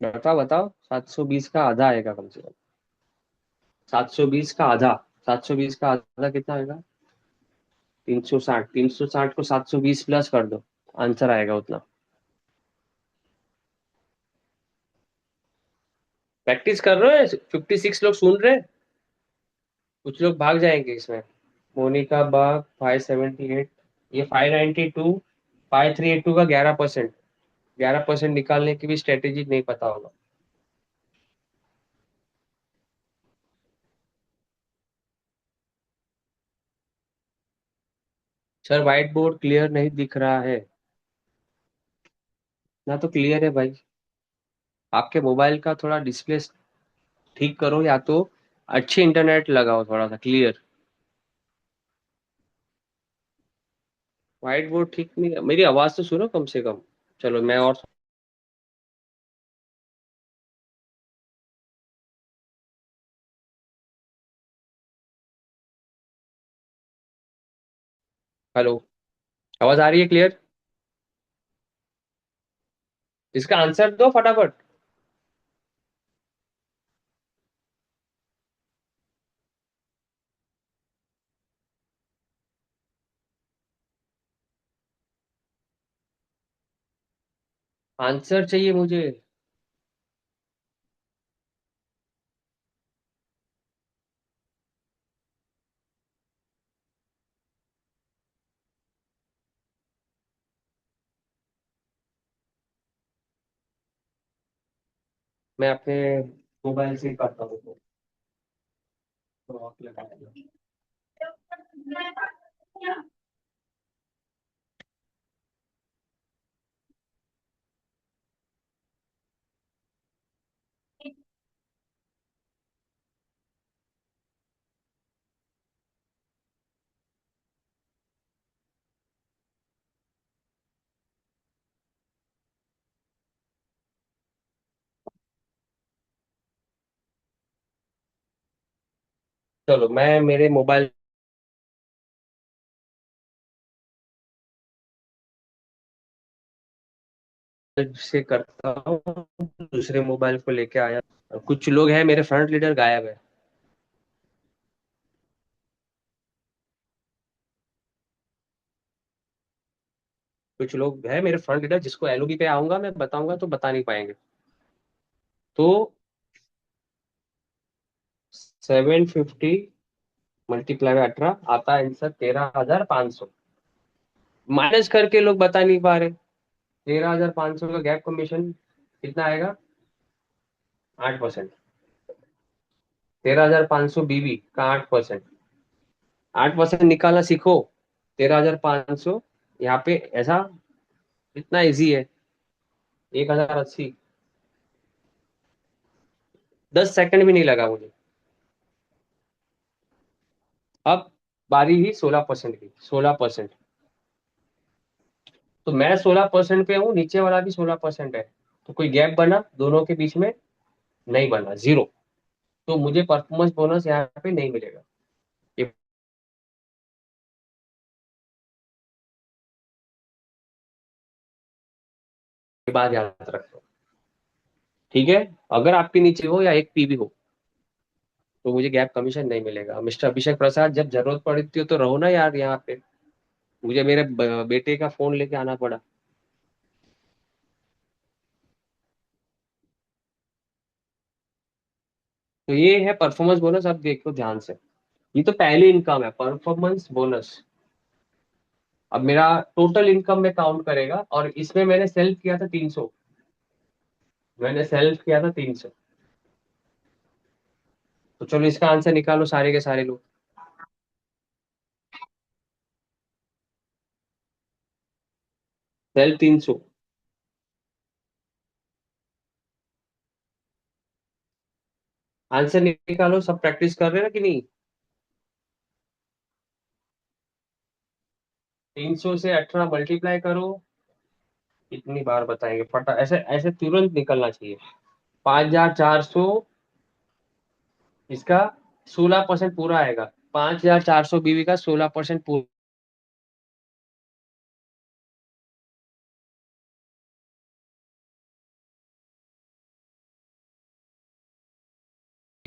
S1: बताओ बताओ, 720 का आधा आएगा कम से कम। 720 का आधा। 720 का आधा कितना आएगा? 360। 360 को 720 प्लस कर दो, आंसर आएगा उतना। प्रैक्टिस कर रहे हो? 56 लोग सुन रहे हैं। कुछ लोग भाग जाएंगे इसमें। मोनिका बाग 578। ये 592। 5382 का 11%। 11% निकालने की भी स्ट्रेटेजी नहीं पता होगा। सर व्हाइट बोर्ड क्लियर नहीं दिख रहा है। ना तो क्लियर है भाई। आपके मोबाइल का थोड़ा डिस्प्ले ठीक करो, या तो अच्छे इंटरनेट लगाओ थोड़ा सा क्लियर। व्हाइट बोर्ड ठीक नहीं, मेरी आवाज तो सुनो कम से कम। चलो मैं और। हेलो, आवाज आ रही है क्लियर? इसका आंसर दो फटाफट। आंसर चाहिए मुझे। मैं अपने मोबाइल से करता हूँ तो आप लगा दो। चलो मैं मेरे मोबाइल से करता हूँ, दूसरे मोबाइल को लेके आया। कुछ लोग हैं, मेरे फ्रंट लीडर गायब है। कुछ लोग हैं मेरे फ्रंट लीडर, जिसको एलओबी पे आऊंगा मैं बताऊंगा तो बता नहीं पाएंगे। तो 750 मल्टीप्लाई बाय 18 आता है आंसर 13,500। माइनस करके लोग बता नहीं पा रहे। 13,500 का गैप कमीशन कितना आएगा? 8%। 13,500 बीबी का 8%। 8% निकालना सीखो। 13,500, यहाँ पे ऐसा इतना इजी है। 1,080। 10 सेकंड भी नहीं लगा मुझे। अब बारी ही 16% की। 16%। तो मैं 16% पे हूँ, नीचे वाला भी 16% है, तो कोई गैप बना दोनों के बीच में? नहीं बना, जीरो। तो मुझे परफॉर्मेंस बोनस यहाँ पे नहीं मिलेगा। ये बात याद रखो, ठीक है। अगर आपके नीचे हो या एक पीवी हो तो मुझे गैप कमीशन नहीं मिलेगा। मिस्टर अभिषेक प्रसाद, जब जरूरत पड़ती हो तो रहो ना यार यहाँ पे। मुझे मेरे बेटे का फोन लेके आना पड़ा। तो ये है परफॉर्मेंस बोनस, अब देखो ध्यान से। ये तो पहली इनकम है, परफॉर्मेंस बोनस। अब मेरा टोटल इनकम में काउंट करेगा, और इसमें मैंने सेल्फ किया था 300। मैंने सेल्फ किया था 300। तो चलो इसका आंसर निकालो सारे के सारे लोग। सेल्फ 300। आंसर निकालो, सब प्रैक्टिस कर रहे हैं ना कि नहीं? 300 से 18 मल्टीप्लाई करो। कितनी बार बताएंगे, फटा ऐसे ऐसे तुरंत निकलना चाहिए। 5400। इसका 16% पूरा आएगा। 5400 बीवी का 16% पूरा।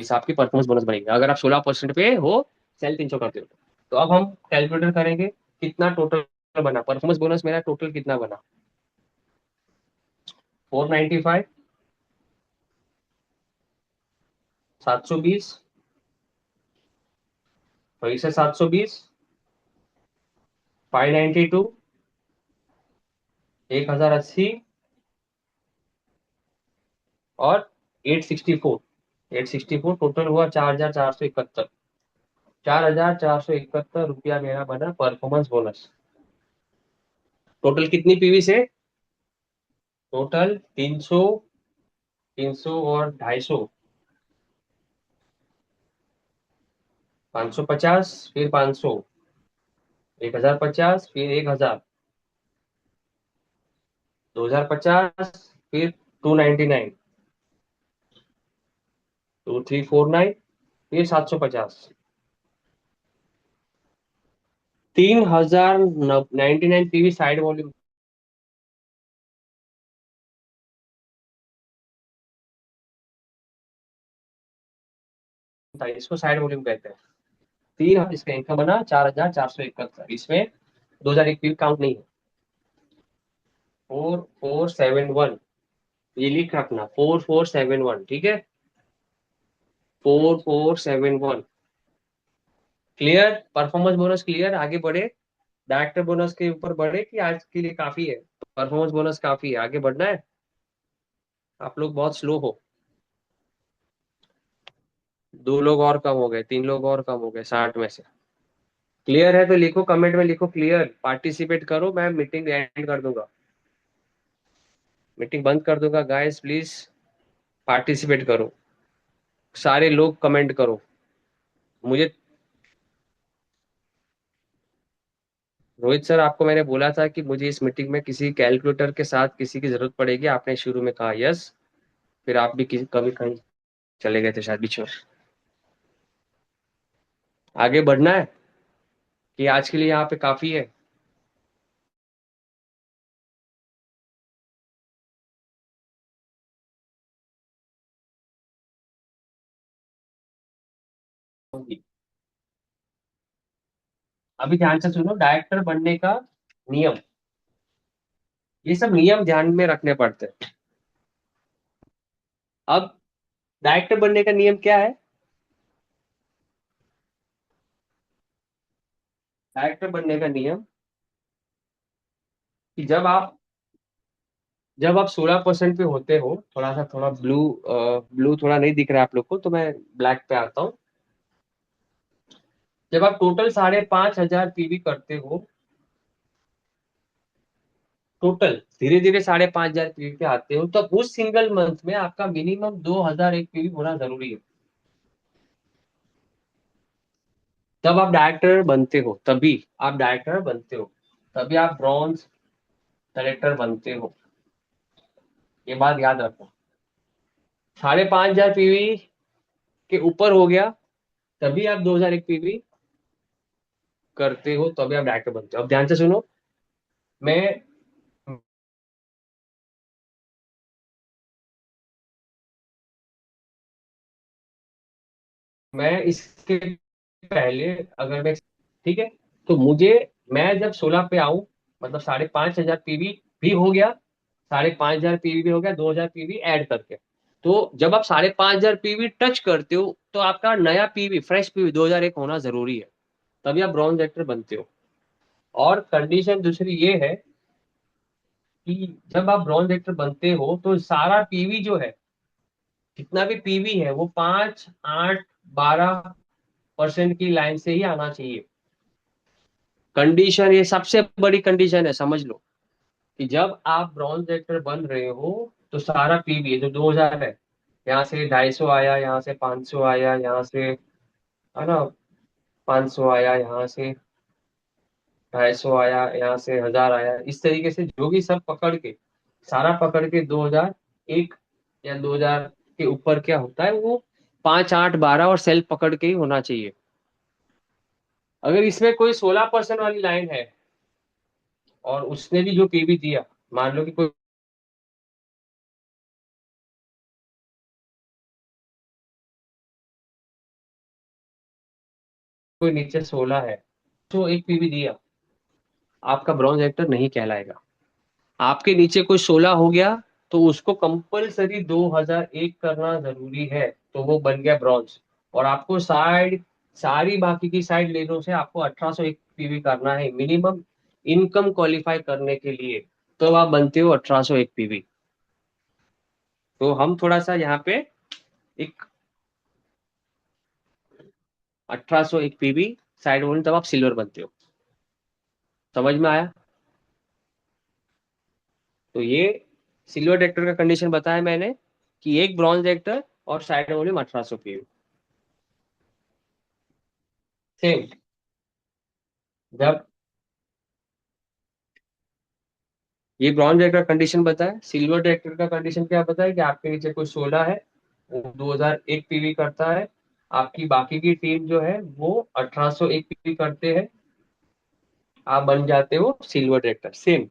S1: हिसाब की परफॉर्मेंस बोनस बनेगी अगर आप 16% पे हो, सेल 300 करते हो। तो अब हम कैलकुलेटर करेंगे कितना टोटल बना परफॉर्मेंस बोनस, मेरा टोटल कितना बना? 495, 720, वही से 720, 592, 1080, और 864। 864 टोटल हुआ 4471। 4471 रुपया मेरा बना परफॉर्मेंस बोनस। टोटल कितनी पीवी से? टोटल 300, 300 और 250। 550, फिर 500, 1050, फिर 1000, 2050, फिर 299, 2349, फिर 750। 3099 पीवी साइड वॉल्यूम था, इसको साइड वॉल्यूम कहते हैं। तीन, इसका इनकम बना 4471, इसमें 2001 पीवी काउंट नहीं है। 4471, ये लिख रखना, 4471, ठीक है। 4471। क्लियर? Performance bonus clear? आगे बढ़े? डायरेक्टर बोनस के ऊपर बढ़े कि आज के लिए काफी है? परफॉर्मेंस बोनस काफी है, आगे बढ़ना है? आप लोग बहुत स्लो हो। दो लोग और कम हो गए, तीन लोग और कम हो गए 60 में से। क्लियर है तो लिखो, कमेंट में लिखो क्लियर, पार्टिसिपेट करो, मैं मीटिंग एंड कर दूंगा। मीटिंग बंद कर दूंगा गाइस, प्लीज पार्टिसिपेट करो। सारे लोग कमेंट करो। मुझे, रोहित सर, आपको मैंने बोला था कि मुझे इस मीटिंग में किसी कैलकुलेटर के साथ किसी की जरूरत पड़ेगी, आपने शुरू में कहा यस। फिर आप भी किसी कभी कहीं चले गए थे शायद बीच में। आगे बढ़ना है कि आज के लिए यहाँ पे काफी है? अभी ध्यान से सुनो, डायरेक्टर बनने का नियम, ये सब नियम ध्यान में रखने पड़ते हैं। अब डायरेक्टर बनने का नियम क्या है? डायरेक्टर बनने का नियम कि जब आप 16% पे होते हो, थोड़ा सा, थोड़ा ब्लू, ब्लू थोड़ा नहीं दिख रहा है आप लोग को, तो मैं ब्लैक पे आता हूँ। जब आप टोटल 5500 पीवी करते हो, टोटल धीरे धीरे 5500 पीवी पे आते हो, तब उस सिंगल मंथ में आपका मिनिमम 2001 पीवी होना जरूरी है। तब आप डायरेक्टर बनते हो, तभी आप डायरेक्टर बनते हो, तभी आप ब्रॉन्ज, डायरेक्टर बनते हो, ये बात याद रखो। 5,500 पीवी के ऊपर हो गया तभी आप 2,001 पीवी करते हो, तभी आप डायरेक्टर बनते हो। अब ध्यान से सुनो। मैं मैं इसके पहले, अगर मैं, ठीक है, तो मुझे, मैं जब 16 पे आऊं, मतलब 5,500 पीवी भी हो गया, 5,500 पीवी भी हो गया, 2,000 पीवी ऐड करके। तो जब आप 5,500 पीवी टच करते हो तो आपका नया पीवी, फ्रेश पीवी 2,001 होना जरूरी है, तभी आप ब्रॉन्ज एक्टर बनते हो। और कंडीशन दूसरी ये है कि जब आप ब्रॉन्ज एक्टर बनते हो तो सारा पीवी जो है, जितना भी पीवी है, वो 5, 8, 12% की लाइन से ही आना चाहिए। कंडीशन, ये सबसे बड़ी कंडीशन है, समझ लो। कि जब आप ब्रॉन्ज एक्टर बन रहे हो तो सारा पीवी जो 2,000 है, यहाँ से 250 आया, यहाँ से 500 आया, यहाँ से, है ना, 500 आया, यहाँ से 250 आया, यहाँ से 1,000 आया, इस तरीके से जो भी सब पकड़ के, सारा पकड़ के 2,001 या 2,000 के ऊपर क्या होता है वो 5, 8, 12 और सेल पकड़ के ही होना चाहिए। अगर इसमें कोई 16% वाली लाइन है और उसने भी जो पीवी दिया, मान लो कि कोई कोई नीचे 16 है, तो एक पीवी दिया, आपका ब्रॉन्ज एक्टर नहीं कहलाएगा। आपके नीचे कोई 16 हो गया तो उसको कंपलसरी 2,001 करना जरूरी है, तो वो बन गया ब्रॉन्ज। और आपको साइड, सारी बाकी की साइड लेनों से आपको 1,801 पीवी करना है मिनिमम, इनकम क्वालिफाई करने के लिए। तो आप बनते हो 1,801 पीवी। तो हम थोड़ा सा यहाँ पे एक 1,801 पीवी साइड बोलें तब आप सिल्वर बनते हो। समझ में आया? तो ये सिल्वर डायरेक्टर का कंडीशन बताया मैंने, कि एक ब्रॉन्ज डायरेक्टर और साइड वॉल्यूम 1,800 पीवी। सेम। जब ये ब्रॉन्ज डायरेक्टर का कंडीशन बताया, सिल्वर डायरेक्टर का कंडीशन क्या बताया, कि आपके नीचे कोई 16 है, वो 2,001 पीवी करता है, आपकी बाकी की टीम जो है वो 1,801 पीवी करते हैं, आप बन जाते हो silver director. Same.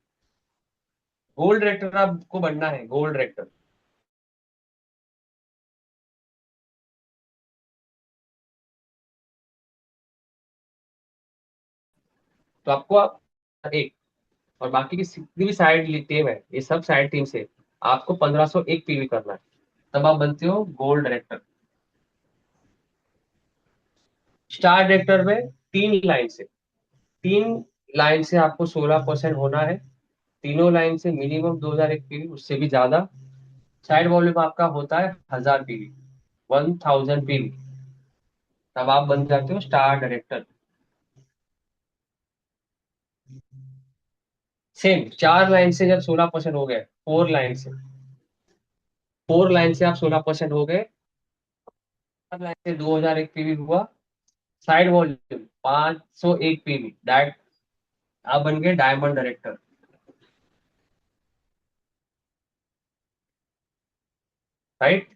S1: Gold director आपको बनना है, गोल्ड डायरेक्टर। तो आपको, आप एक, और बाकी की जितनी भी साइड टीम है, ये सब साइड टीम से आपको 1,501 पीवी करना है, तब आप बनते हो गोल्ड डायरेक्टर। स्टार डायरेक्टर में 3 लाइन से, 3 लाइन से आपको 16% होना है, तीनों लाइन से मिनिमम 2,001 पीवी, उससे भी ज्यादा। साइड वॉल्यूम आपका होता है 1,000 पीवी, 1,000 पीवी, तब आप बन जाते हो स्टार डायरेक्टर। सेम 4 लाइन से जब 16% हो गए, 4 लाइन से आप 16% हो गए, 4 लाइन से 2,001 पीवी हुआ। साइड वॉल्यूम 501 पीवी, डायरेक्ट, आप बन गए डायमंड डायरेक्टर। राइट।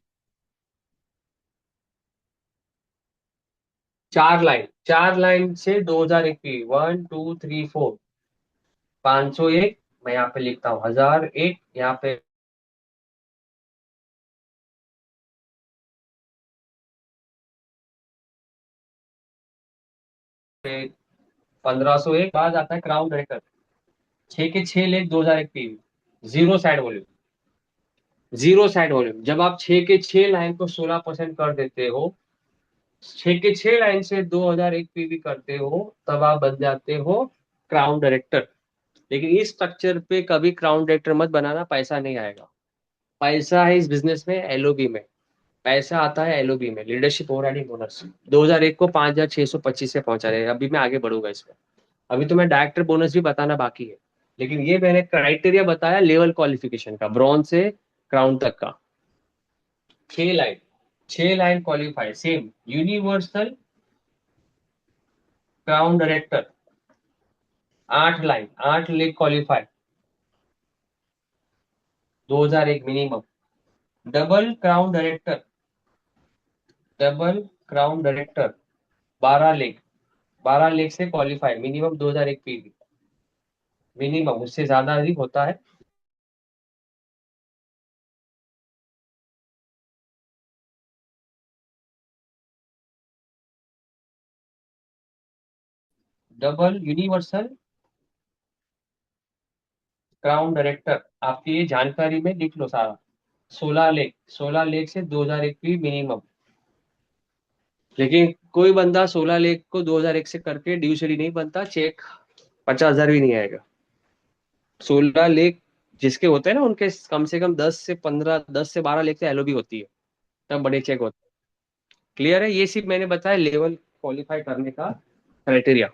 S1: 4 लाइन से 2,001 पीवी, 1, 2, 3, 4, 501, मैं यहाँ पे लिखता हूँ 1,001, यहाँ पे 1,501, बाद आता है क्राउन डायरेक्टर। 6 के 6 लेख 2,001 पीवी, जीरो साइड वॉल्यूम। जब आप 6 के 6 लाइन को 16% कर देते हो, 6 के 6 लाइन से 2,001 पीवी करते हो, तब आप बन जाते हो क्राउन डायरेक्टर। लेकिन इस स्ट्रक्चर पे कभी क्राउन डायरेक्टर मत बनाना, पैसा नहीं आएगा। पैसा है इस बिजनेस में एलओबी में, पैसा आता है एलओबी में, लीडरशिप ओवरराइडिंग बोनस। 2,001 को 5,625 से पहुंचा रहे हैं, अभी मैं आगे बढ़ूंगा इसमें। अभी तो मैं डायरेक्टर बोनस भी बताना बाकी है। लेकिन ये मैंने क्राइटेरिया बताया लेवल क्वालिफिकेशन का, ब्रॉन्ज से क्राउन तक का। 6 line, 6 line qualify, same universal crown director. 8 line, 8 leg qualify, 2001 minimum. Double crown director, double crown director 12 lakh, 12 lakh से क्वालिफाई, मिनिमम 2001 पीवी, मिनिमम, उससे ज्यादा ही होता है। डबल यूनिवर्सल क्राउन डायरेक्टर, आपकी ये जानकारी में लिख लो सारा। 16 लाख, 16 लाख से 2001 पी मिनिमम। लेकिन कोई बंदा 16 लाख को 2001 से करके ड्यूसरी नहीं बनता, चेक 50,000 भी नहीं आएगा। 16 लाख जिसके होते हैं ना, उनके कम से कम 10 से 15, 10 से 12 लाख से एलओबी होती है, तब बड़े चेक होते हैं। क्लियर है? ये सिर्फ मैंने बताया लेवल क्वालिफाई करने का क्राइटेरिया।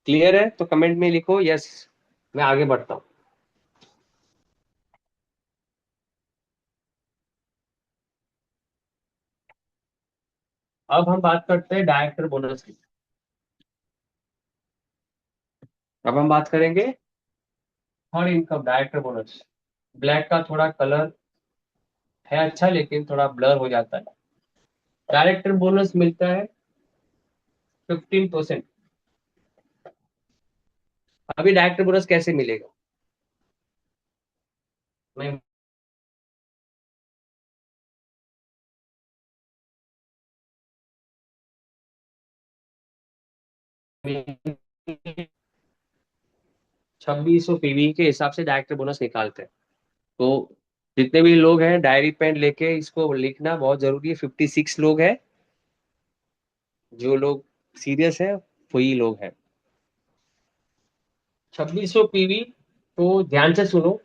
S1: क्लियर है? तो कमेंट में लिखो यस। मैं आगे बढ़ता हूँ। अब हम बात करते हैं डायरेक्टर बोनस की। अब हम बात करेंगे third income director bonus. Black का थोड़ा कलर है अच्छा, लेकिन थोड़ा ब्लर हो जाता है। डायरेक्टर बोनस मिलता है 15%। अभी डायरेक्टर बोनस कैसे मिलेगा, मैं 2600 पीवी के हिसाब से डायरेक्टर बोनस निकालते हैं। तो जितने भी लोग हैं डायरी पेन लेके इसको लिखना बहुत जरूरी है। 56 लोग हैं, जो लोग सीरियस है वही लोग हैं। 2600 पीवी, तो ध्यान से सुनो।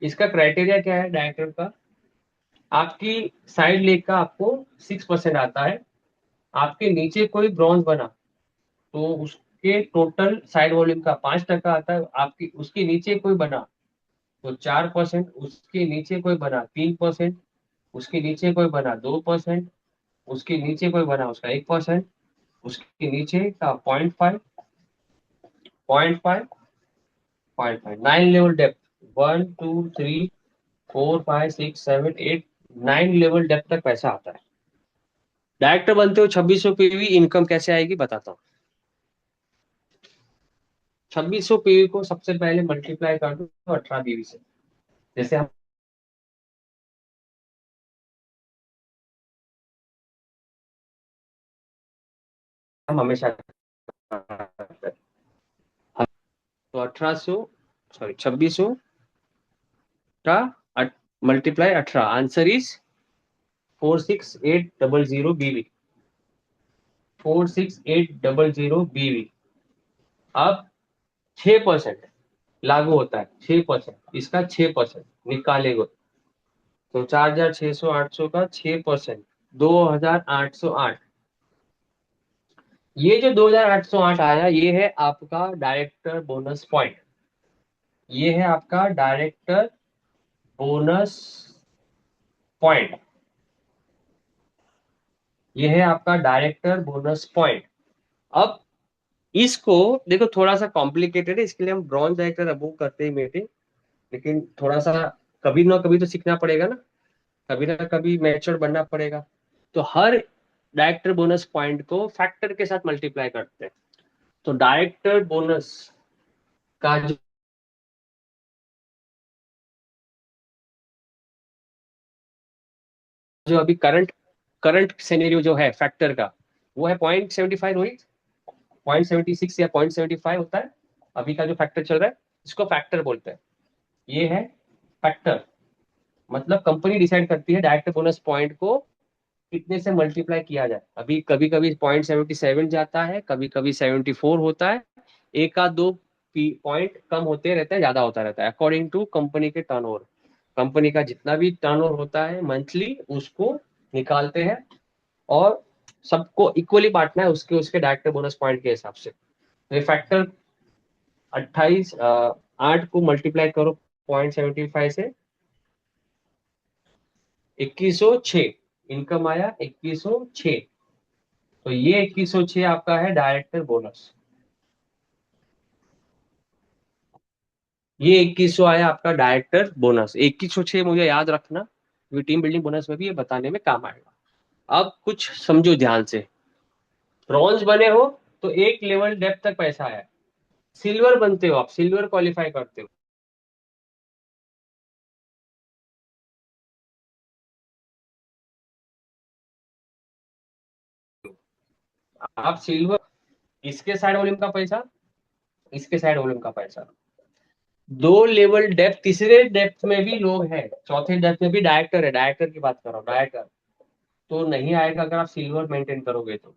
S1: इसका क्राइटेरिया क्या है डायरेक्टर का? आपकी साइड लेग का आपको 6% आता है। आपके नीचे कोई ब्रॉन्ज बना तो उसके टोटल साइड वॉल्यूम का 5% आता है। आपकी उसके नीचे कोई बना तो 4%, उसके नीचे कोई बना 3%, उसके नीचे कोई बना 2%, उसके नीचे कोई बना उसका 1%, उसके नीचे का 0.5, 0.5, 0.5। 9 लेवल डेप्थ, 1 2 3 4 5 6 7 8, 9 लेवल डेप्थ तक पैसा आता है। डायरेक्टर बनते हो 2600 पीवी, इनकम कैसे आएगी बताता हूँ। 2600 पीवी को सबसे पहले मल्टीप्लाई कर दो 18 पीवी से। जैसे हम हमेशा करते हैं। तो 1800, सॉरी 2600 का मल्टीप्लाई 18, आंसर इज 46800 बीवी, 46800 बीवी। अब 6% लागू होता है, 6%, इसका 6% निकालेगा तो 4600, 800 का 6%, 2808। ये जो 2808 आया, ये है आपका डायरेक्टर बोनस पॉइंट। ये है आपका डायरेक्टर बोनस पॉइंट। ये है आपका डायरेक्टर बोनस पॉइंट। अब इसको देखो, थोड़ा सा कॉम्प्लिकेटेड है, इसके लिए हम ब्रॉन्ज डायरेक्टर अबूव करते हैं मीटिंग। लेकिन थोड़ा सा कभी ना कभी तो सीखना पड़ेगा ना, कभी ना कभी मैच्योर बनना पड़ेगा। तो हर डायरेक्टर बोनस पॉइंट को फैक्टर के साथ मल्टीप्लाई करते हैं। तो डायरेक्टर बोनस का जो अभी करंट करंट सिनेरियो जो है फैक्टर का, वो है 0.75, रोहित। 0.76 या 0.75 होता है अभी का जो फैक्टर चल रहा है, इसको फैक्टर बोलते हैं। ये है फैक्टर। मतलब कंपनी डिसाइड करती है डायरेक्टर बोनस पॉइंट को कितने से मल्टीप्लाई किया जाए। अभी कभी कभी 0.77 जाता है, कभी कभी 74 होता है। एक आध दो पॉइंट कम होते रहता है, ज्यादा होता रहता है, अकॉर्डिंग टू कंपनी के टर्नओवर। कंपनी का जितना भी टर्नओवर होता है मंथली, उसको निकालते हैं और सबको इक्वली बांटना है उसके उसके डायरेक्टर बोनस पॉइंट के हिसाब से। तो ये फैक्टर 28, 8 को मल्टीप्लाई करो 0.75 से, 2106 इनकम आया, 2106। तो ये 2106 आपका है डायरेक्टर बोनस। ये 2100 आया आपका डायरेक्टर बोनस, 2106 मुझे याद रखना, क्योंकि टीम बिल्डिंग बोनस में भी ये बताने में काम आएगा। अब कुछ समझो ध्यान से। ब्रॉन्ज बने हो तो एक लेवल डेप्थ तक पैसा आया। सिल्वर बनते हो, आप सिल्वर क्वालिफाई करते हो। आप सिल्वर, इसके साइड वॉल्यूम का पैसा, इसके साइड वॉल्यूम का पैसा, दो लेवल डेप्थ, तीसरे डेप्थ में भी लोग हैं, चौथे डेप्थ में भी डायरेक्टर है, डायरेक्टर की बात कर रहा हूँ, डायरेक्टर तो नहीं आएगा अगर आप सिल्वर मेंटेन करोगे तो।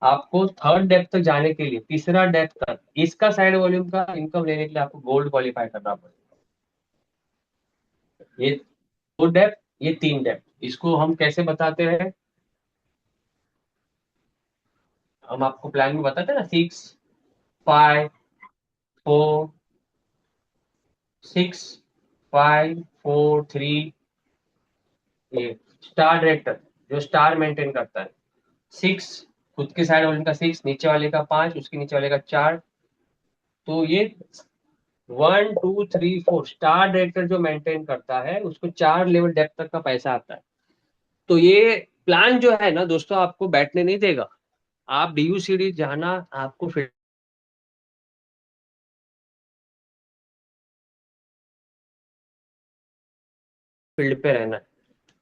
S1: आपको थर्ड डेप्थ तक जाने के लिए, तीसरा डेप्थ तक, इसका साइड वॉल्यूम का इनकम लेने के लिए आपको गोल्ड क्वालिफाई करना पड़ेगा। ये दो डेप्थ, ये तीन डेप्थ, इसको हम कैसे बताते हैं? हम आपको प्लान में बताते हैं ना, 6 5 4 6 5 4 3। ये स्टार डायरेक्टर जो स्टार मेंटेन करता है, 6, खुद के साइड वाले का 6, नीचे वाले का 5, उसके नीचे वाले का 4। तो ये 1 2 3 4 स्टार डायरेक्टर जो मेंटेन करता है उसको 4 लेवल डेप्थ तक का पैसा आता है। तो ये प्लान जो है ना दोस्तों, आपको बैठने नहीं देगा। आप DU सीरीज जाना, आपको फील्ड पे रहना है।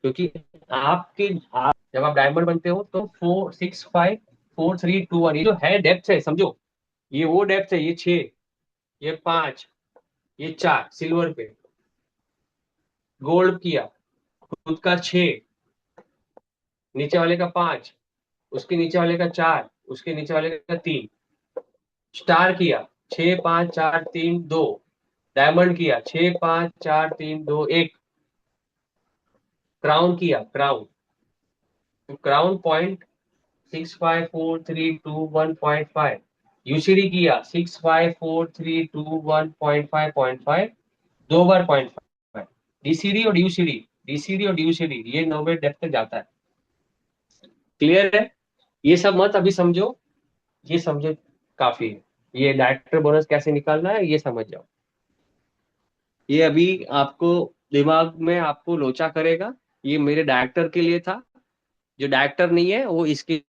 S1: क्योंकि जब आप डायमंड बनते हो तो 4 6 5 4 3 2 1, ये जो है डेप्थ है समझो, ये वो डेप्थ है, ये 6, ये 5, ये 4 सिल्वर पे। गोल्ड किया, खुद का 6, नीचे वाले का 5, उसके नीचे वाले का 4, उसके नीचे वाले का 3। स्टार किया, 6 5 4 3 2। डायमंड किया, 6 5 4 3 2 1। क्राउन किया, क्राउन, तो क्राउन 0.654321.5। UCD किया 6 5 4 3 2 1.5 दो बार 0.5। डीसीडी और यूसीडी ये 90 डेप्थ तक जाता है। क्लियर है? ये सब मत अभी समझो, ये समझो काफी है। ये डायरेक्टर बोनस कैसे निकालना है ये समझ जाओ। ये अभी आपको दिमाग में आपको लोचा करेगा। ये मेरे डायरेक्टर के लिए था, जो डायरेक्टर नहीं है वो इसके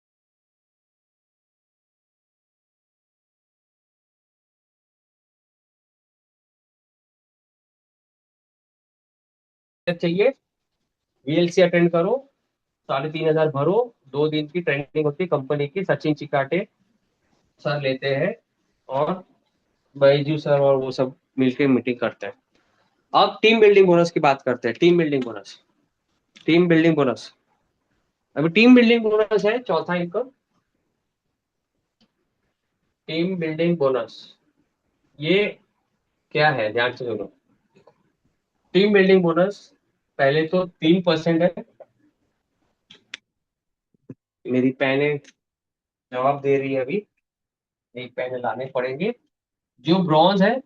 S1: चाहिए। VLC अटेंड करो, 3,500 भरो, 2 दिन की ट्रेनिंग होती है कंपनी की, सचिन चिकाटे सर लेते हैं, और बैजू सर और वो सब मिलकर मीटिंग करते हैं। अब टीम बिल्डिंग बोनस की बात करते हैं। Team building bonus, team building bonus, अभी टीम बिल्डिंग बोनस है चौथा इनकम। टीम बिल्डिंग बोनस ये क्या है, ध्यान से सुनो। टीम बिल्डिंग बोनस पहले तो 3% है। मेरी पेन जवाब दे रही है अभी, एक पेन लाने पड़ेंगे। जो ब्रॉन्ज है,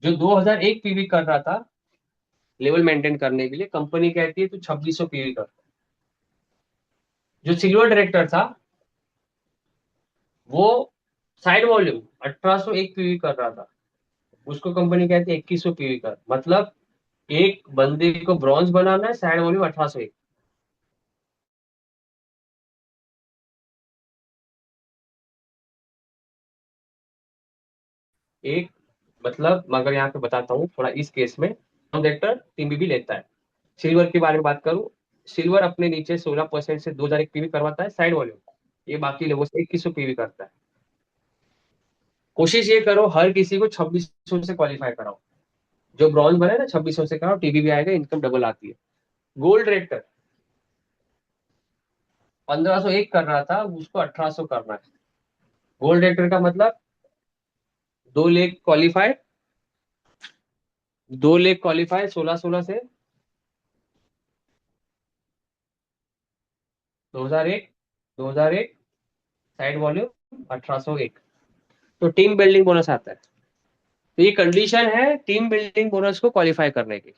S1: जो 2001 पीवी कर रहा था, लेवल मेंटेन करने के लिए कंपनी कहती है तो 2600 पीवी कर। जो सिल्वर डायरेक्टर था, वो साइड वॉल्यूम 1801 पीवी कर रहा था, उसको कंपनी कहती है 2100 पीवी कर। मतलब एक बंदे को ब्रॉन्ज बनाना है, साइड वॉल्यूम 1801। एक, मतलब मगर यहाँ पे बताता हूँ थोड़ा इस केस में, डायरेक्टर टीम भी लेता है। सिल्वर के बारे में बात करूँ, सिल्वर अपने नीचे 16% से 2001 पीवी करवाता है साइड वॉल्यूम, ये बाकी लोगों से 2100 पीवी करता है। कोशिश ये करो हर किसी को 2600 से क्वालिफाई कराओ। जो ब्रॉन्ज बने ना 2600 से कराओ, टीवी भी आएगा, इनकम डबल आती है। गोल्ड रेटर 1501 कर रहा था, उसको 1800 करना है। गोल्ड रेटर का मतलब 2 लेग क्वालिफाई, 2 लेग क्वालिफाई 1616 से 2001, 2001 साइड वॉल्यूम 1801। तो टीम बिल्डिंग बोनस आता है। तो ये कंडीशन है टीम बिल्डिंग बोनस को क्वालिफाई करने की।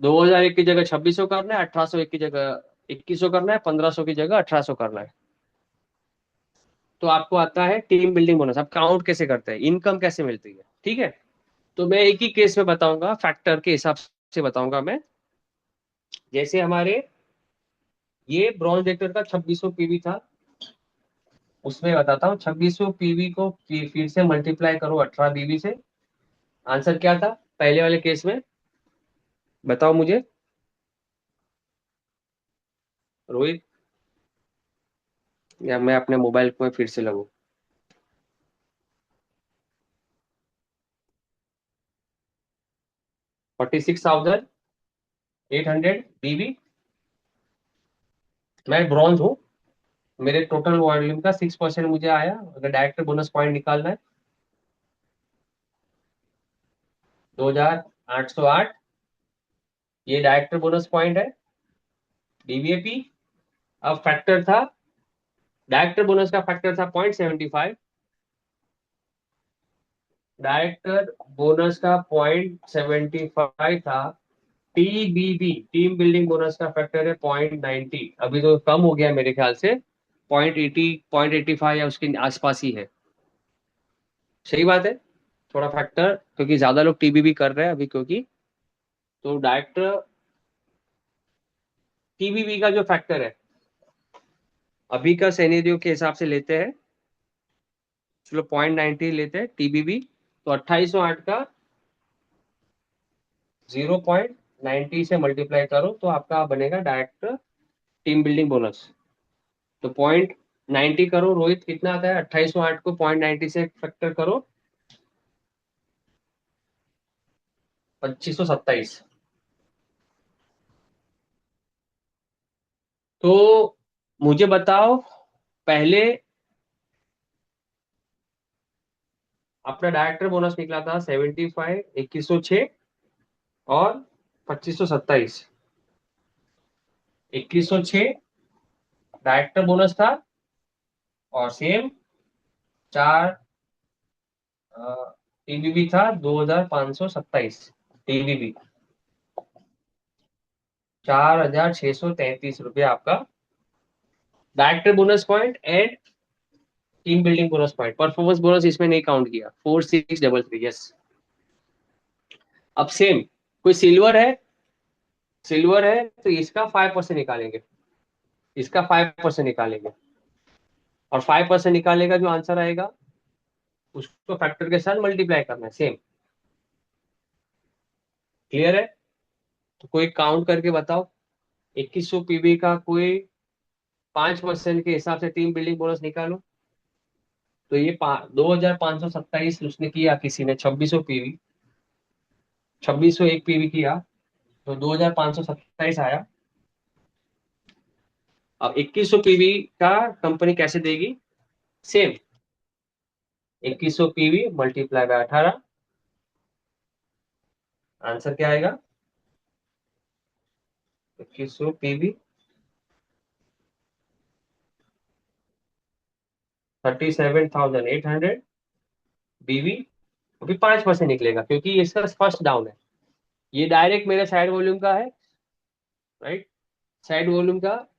S1: 2001 की जगह 2600 करना है, 1801 की जगह 2100 करना है, 1500 की जगह 1800 करना है। तो आपको आता है टीम बिल्डिंग बोनस। आप काउंट कैसे करते हैं, इनकम कैसे मिलती है, ठीक है। तो मैं एक ही केस में बताऊंगा, फैक्टर के हिसाब से बताऊंगा मैं। जैसे हमारे ये ब्रॉन्ज रेक्टर का 2600 पीवी था, उसमें बताता हूँ 2600 पीवी को फिर से मल्टीप्लाई करो 18 बीवी से। आंसर क्या था पहले वाले केस में, बताओ मुझे रोहित, या मैं अपने मोबाइल को फिर से लगू। 46,800 बीवी। मैं ब्रॉन्ज हूँ, मेरे टोटल वॉल्यूम का 6% मुझे आया। अगर डायरेक्टर बोनस पॉइंट निकालना है, 2,808, ये डायरेक्टर बोनस पॉइंट है, डीवीएपी। अब फैक्टर था, डायरेक्टर बोनस का फैक्टर था 0.75, डायरेक्टर बोनस का 0.75 था। टीबीबी, टीम बिल्डिंग बोनस का फैक्टर है 0.90, अभी तो कम हो गया मेरे ख्याल से, 0.80, 0.85 या उसके आसपास ही है। सही बात है, थोड़ा फैक्टर, क्योंकि ज्यादा लोग टीबीबी कर रहे हैं अभी, क्योंकि तो डायरेक्टर टीबीबी का जो फैक्टर है अभी का सिनेरियो के हिसाब से लेते हैं, चलो 0.90 लेते हैं टीबीबी। तो 2808 का 0.90 से मल्टीप्लाई करो तो आपका बनेगा डायरेक्ट टीम बिल्डिंग बोनस। तो 0.90 करो रोहित, कितना आता है, 2808 को 0.90 से फैक्टर करो, 2527। तो मुझे बताओ, पहले अपना डायरेक्टर बोनस निकला था 75, 2106 और 2527। 2106 डायरेक्टर बोनस था, और सेम चार टीबीबी था 2527 टीबीबी, 4,633 रुपया आपका director bonus point and team building bonus point. Performance bonus इसमें नहीं काउंट किया, 4633, यस। अब सेम, कोई सिल्वर है, सिल्वर है तो इसका 5% निकालेंगे, इसका 5% निकालेंगे, और 5% निकालेगा जो आंसर आएगा उसको फैक्टर के साथ मल्टीप्लाई करना है, सेम। क्लियर है। तो कोई काउंट करके बताओ, 2100 पीबी का कोई 5% के हिसाब से टीम बिल्डिंग बोनस निकालो। तो ये 2,527 उसने किया, किसी ने 2600 पीवी, 2601 पीवी किया, तो 2,527 आया। अब 2100 पीवी का कंपनी कैसे देगी, same, 2100 PV multiply by 18, answer क्या आएगा, 2100 पीवी 37,800 बीवी। अभी 5% निकलेगा क्योंकि इसका फर्स्ट डाउन है, ये डायरेक्ट मेरे साइड वॉल्यूम का है, राइट। साइड वॉल्यूम का,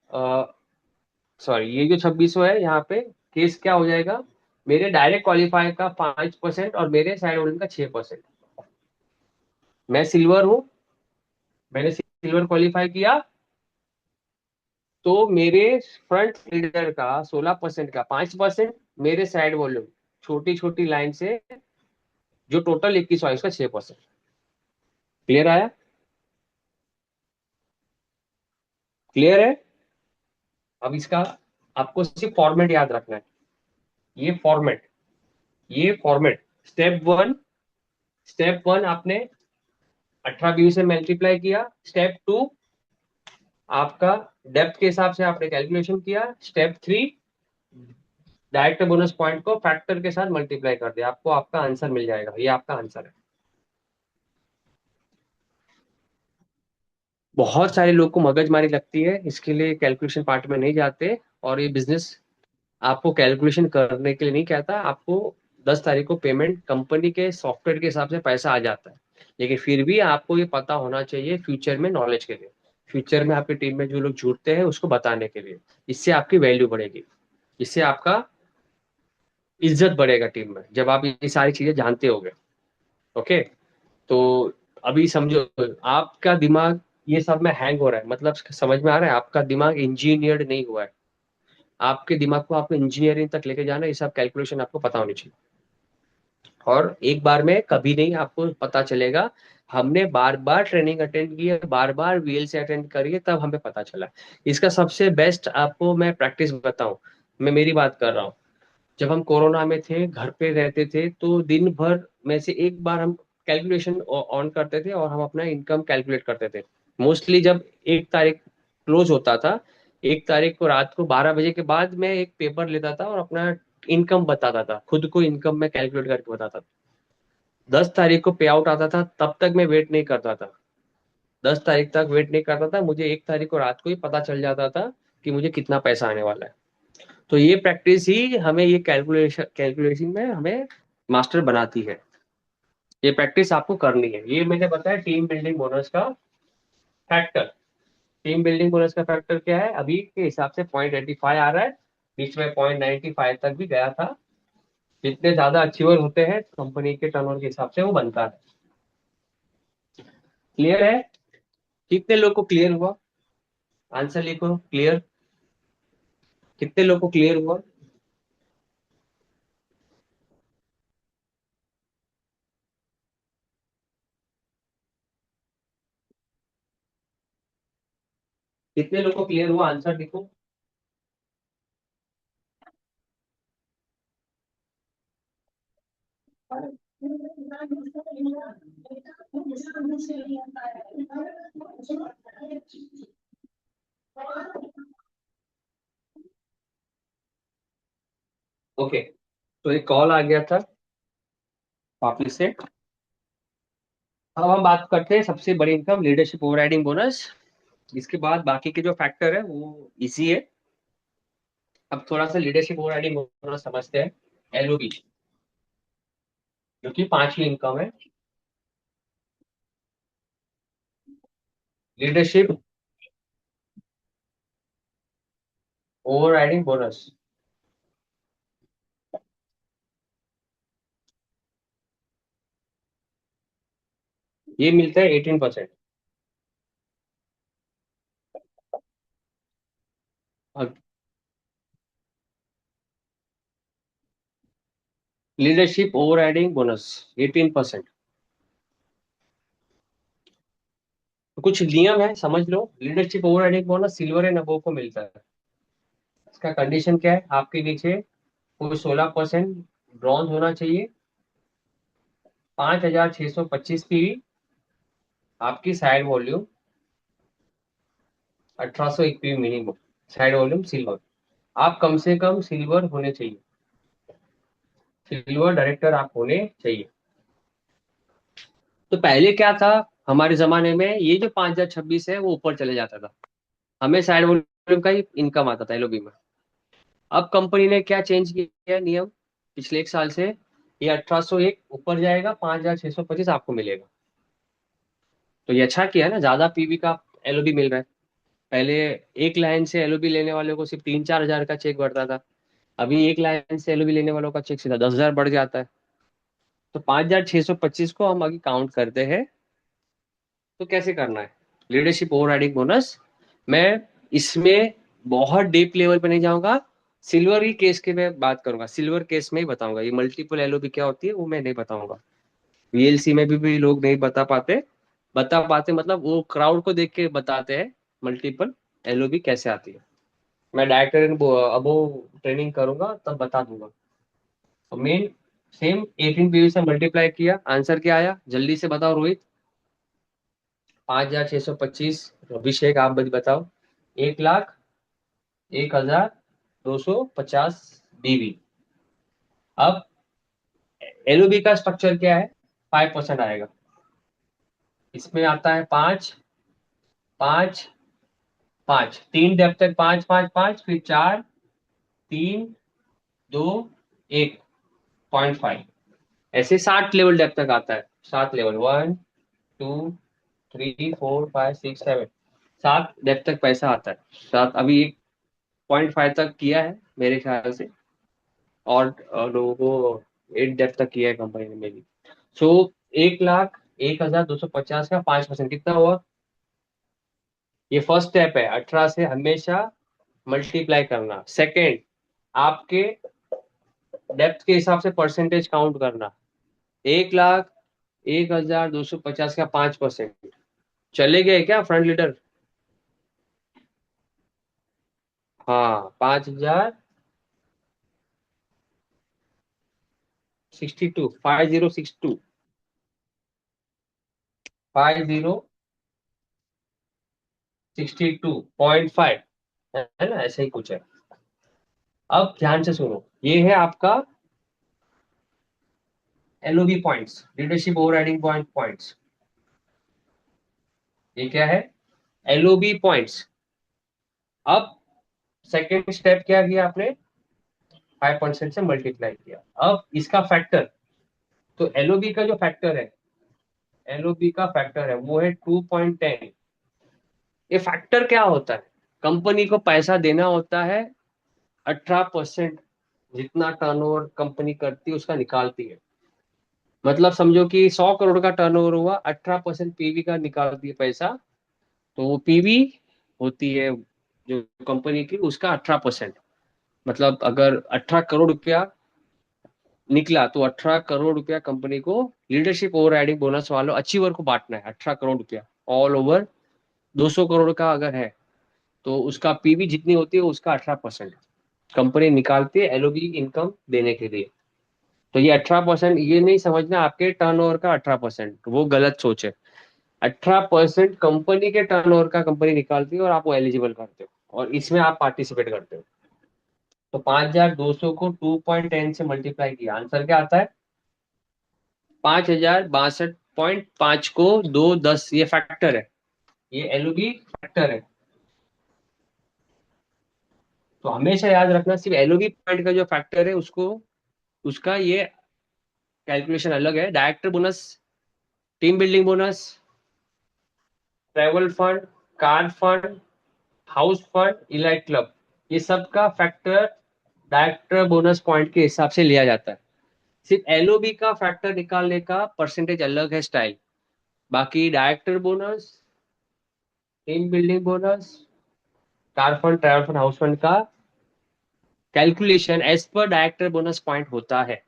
S1: सॉरी, ये जो 2600 है यहाँ पे केस क्या हो जाएगा, मेरे डायरेक्ट क्वालिफाई का 5% और मेरे साइड वॉल्यूम का 6%। मैं सिल्वर हूँ, मैंने सिल्वर क्वालिफाई किया, तो मेरे फ्रंट लीडर का 16% का 5%, मेरे साइड वॉल्यूम छोटी छोटी लाइन से जो टोटल 21 है उसका 6%। क्लियर आया, क्लियर है। अब इसका आपको सिर्फ फॉर्मेट याद रखना है, ये फॉर्मेट, ये फॉर्मेट। स्टेप वन आपने 18 बीवी से मल्टीप्लाई किया। स्टेप टू आपका डेप्थ के हिसाब से आपने कैलकुलेशन किया। Step three direct bonus point को फैक्टर के साथ मल्टीप्लाई कर दिया, आपको आपका आंसर मिल जाएगा, ये आपका आंसर है। बहुत सारे लोग को मगजमारी लगती है, इसके लिए कैलकुलेशन पार्ट में नहीं जाते। और ये बिजनेस आपको कैलकुलेशन करने के लिए नहीं कहता, आपको 10 तारीख को पेमेंट कंपनी के सॉफ्टवेयर के हिसाब से पैसा आ जाता है। लेकिन फिर भी आपको ये पता होना चाहिए फ्यूचर में, नॉलेज के लिए, फ्यूचर में आपकी टीम में जो लोग जुड़ते हैं उसको बताने के लिए। इससे आपकी वैल्यू बढ़ेगी, इससे आपका इज्जत बढ़ेगा टीम में जब आप ये सारी चीजें जानते होगे। ओके। तो अभी समझो, आपका दिमाग ये सब में हैंग हो रहा है, मतलब समझ में आ रहा है, आपका दिमाग इंजीनियर्ड नहीं हुआ है। आपके दिमाग को आपको इंजीनियरिंग तक लेके जाना, ये सब कैलकुलेशन आपको पता होनी चाहिए। और एक बार में कभी नहीं आपको पता चलेगा। हमने बार बार ट्रेनिंग अटेंड की है, बार बार वीएलसी अटेंड करी है, तब हमें पता चला। इसका सबसे बेस्ट आपको मैं प्रैक्टिस बताऊं, मैं मेरी बात कर रहा हूँ। जब हम कोरोना में थे, घर पे रहते थे, तो दिन भर में से एक बार हम कैलकुलेशन ऑन करते थे और हम अपना इनकम कैलकुलेट करते थे। मोस्टली जब 1 तारीख क्लोज होता था, 1 तारीख को रात को 12 बजे के बाद मैं एक पेपर लेता था और अपना इनकम बताता था, खुद को इनकम में कैलकुलेट करके बताता था। 10 तारीख को पे आउट आता था, तब तक मैं वेट नहीं करता था। 10 तारीख तक वेट नहीं करता था, मुझे 1 तारीख को रात को ही पता चल जाता था कि मुझे कितना पैसा आने वाला है। तो ये प्रैक्टिस ही हमें ये कैलकुलेशन कैलकुलेशन में हमें मास्टर बनाती है। ये प्रैक्टिस आपको करनी है। ये मैंने बताया टीम बिल्डिंग बोनस का फैक्टर। टीम बिल्डिंग बोनस का फैक्टर क्या है, अभी के हिसाब से 0.85 आ रहा है। बीच में 0.95 तक भी गया था। जितने ज्यादा अचीवर होते हैं कंपनी के टर्नओवर के हिसाब से वो बनता है। क्लियर है? कितने लोग को क्लियर हुआ? आंसर लिखो, क्लियर। कितने लोग को क्लियर हुआ? कितने लोग को क्लियर हुआ, आंसर लिखो। ओके। तो एक कॉल आ गया था वापिस से। अब हम बात करते हैं सबसे बड़ी इनकम, लीडरशिप ओवरराइडिंग बोनस। इसके बाद बाकी के जो फैक्टर है वो इजी है। अब थोड़ा सा लीडरशिप ओवरराइडिंग बोनस समझते हैं। एलओबी, जो कि पांचवी इनकम है। लीडरशिप ओवरराइडिंग बोनस ये मिलता है 18%। Leadership overriding bonus 18%। तो कुछ नियम है, समझ लो। Leadership overriding bonus silver and above को मिलता है। इसका कंडीशन क्या है, आपके नीचे कोई 16% ब्रॉन्ज होना चाहिए, 5625 पीवी, आपकी side volume 1801 PV minimum, side volume silver. आप कम से कम सिल्वर होने चाहिए, सिल्वर डायरेक्टर आप होने चाहिए। तो पहले क्या था, हमारे जमाने में ये जो 5026 है वो ऊपर चले जाता था, हमें साइड वॉल्यूम का ही इनकम आता था एलओबी में। अब कंपनी ने क्या चेंज किया है नियम, पिछले 1 साल से, ये 1801 ऊपर जाएगा, 5625 आपको मिलेगा। तो ये अच्छा किया ना, ज्यादा पीवी का एलओबी मिल रहा है। पहले एक लाइन से एलओबी लेने वाले को सिर्फ 3-4 हजार का चेक बढ़ता था। अभी एक लाइन से एलओबी लेने वालों का चेक सीधा 10 हजार बढ़ जाता है। तो 5625 को हम अभी काउंट करते हैं। तो कैसे करना है लीडरशिप ओवरराइडिंग बोनस, मैं इसमें बहुत डीप लेवल पे नहीं जाऊंगा। सिल्वर ही केस के मैं बात करूंगा, सिल्वर केस में ही बताऊंगा। ये मल्टीपल एलओबी क्या होती है वो मैं नहीं बताऊंगा। वीएलसी में भी लोग नहीं बता पाते मतलब वो क्राउड को देख के बताते हैं मल्टीपल एलओबी कैसे आती है। मैं डायरेक्टर अबो ट्रेनिंग करूंगा तब बता दूंगा। तो मेन सेम 18 पीवी से मल्टीप्लाई किया, आंसर क्या आया जल्दी से बताओ रोहित। 5625। अभिषेक आप बताओ। 1,01,250 बीवी। अब एलओबी का स्ट्रक्चर क्या है, 5% आएगा। इसमें आता है 5, 5, 5, 3 डेप्थ तक 5, 5, 5, फिर 4, 3, 2, 1, 0.5। ऐसे 60 लेवल डेप्थ तक आता है। 7 लेवल, 1, 2, 3, 4, 5, 6, 7। 7 डेप्थ तक पैसा आता है। 7 अभी 1.5 तक किया है मेरे ख्याल से। और लोगों को 8 डेप्थ तक किया है कंपनी ने मेरी। सो 1,01,250 का 5% कितना हुआ? ये फर्स्ट स्टेप है, 18 से हमेशा मल्टीप्लाई करना। सेकेंड, आपके डेप्थ के हिसाब से परसेंटेज काउंट करना। 1,01,250 का 5%। चले गए क्या फ्रंट लीडर? हाँ, 5,062, 5062 है ना, ऐसे ही कुछ है। अब ध्यान से सुनो, ये है आपका LOB points, leadership overriding points. ये क्या है? LOB points. अब सेकेंड स्टेप क्या किया आपने? 5% से मल्टीप्लाई किया। अब इसका फैक्टर, तो एलओबी का जो फैक्टर है, एलओबी का फैक्टर है वो है 2.10। ये फैक्टर क्या होता है? कंपनी को पैसा देना होता है, 18% जितना टर्नओवर कंपनी करती है उसका निकालती है। मतलब समझो कि 100 करोड़ का टर्नओवर हुआ, 18% पीवी का निकालती है पैसा। तो वो पीवी होती है जो कंपनी की, उसका 18%। मतलब अगर 18 करोड़ रुपया निकला तो 18 करोड़ रुपया कंपनी को लीडरशिप ओवर राइडिंग बोनस वालों अचीवर को बांटना है। 18 करोड़ रुपया ऑल ओवर 200 करोड़ का अगर है तो उसका पीवी जितनी होती है उसका 18% कंपनी निकालती है एलओबी इनकम देने के लिए। तो ये 18%, ये नहीं समझना आपके टर्नओवर का 18%, वो गलत सोच है। 18% कंपनी के टर्नओवर का कंपनी निकालती है और आप वो एलिजिबल करते हो और इसमें आप पार्टिसिपेट करते हो। तो 5,200 को 2.10 से मल्टीप्लाई किया, आंसर क्या आता है? 5,062.5 को 2 10, ये फैक्टर है, ये एलओबी फैक्टर है। तो हमेशा याद रखना, सिर्फ एलओबी पॉइंट का जो फैक्टर है उसको, उसका ये कैलकुलेशन अलग है। Director bonus, team building bonus, travel fund, car fund, house fund, elite club, ये सब का फैक्टर डायरेक्टर बोनस पॉइंट के हिसाब से लिया जाता है। सिर्फ एलओबी का फैक्टर निकालने का परसेंटेज अलग है, स्टाइल। बाकी director bonus, team building bonus, car fund, travel fund, house fund का कैलकुलेशन एज पर डायरेक्टर बोनस पॉइंट होता है।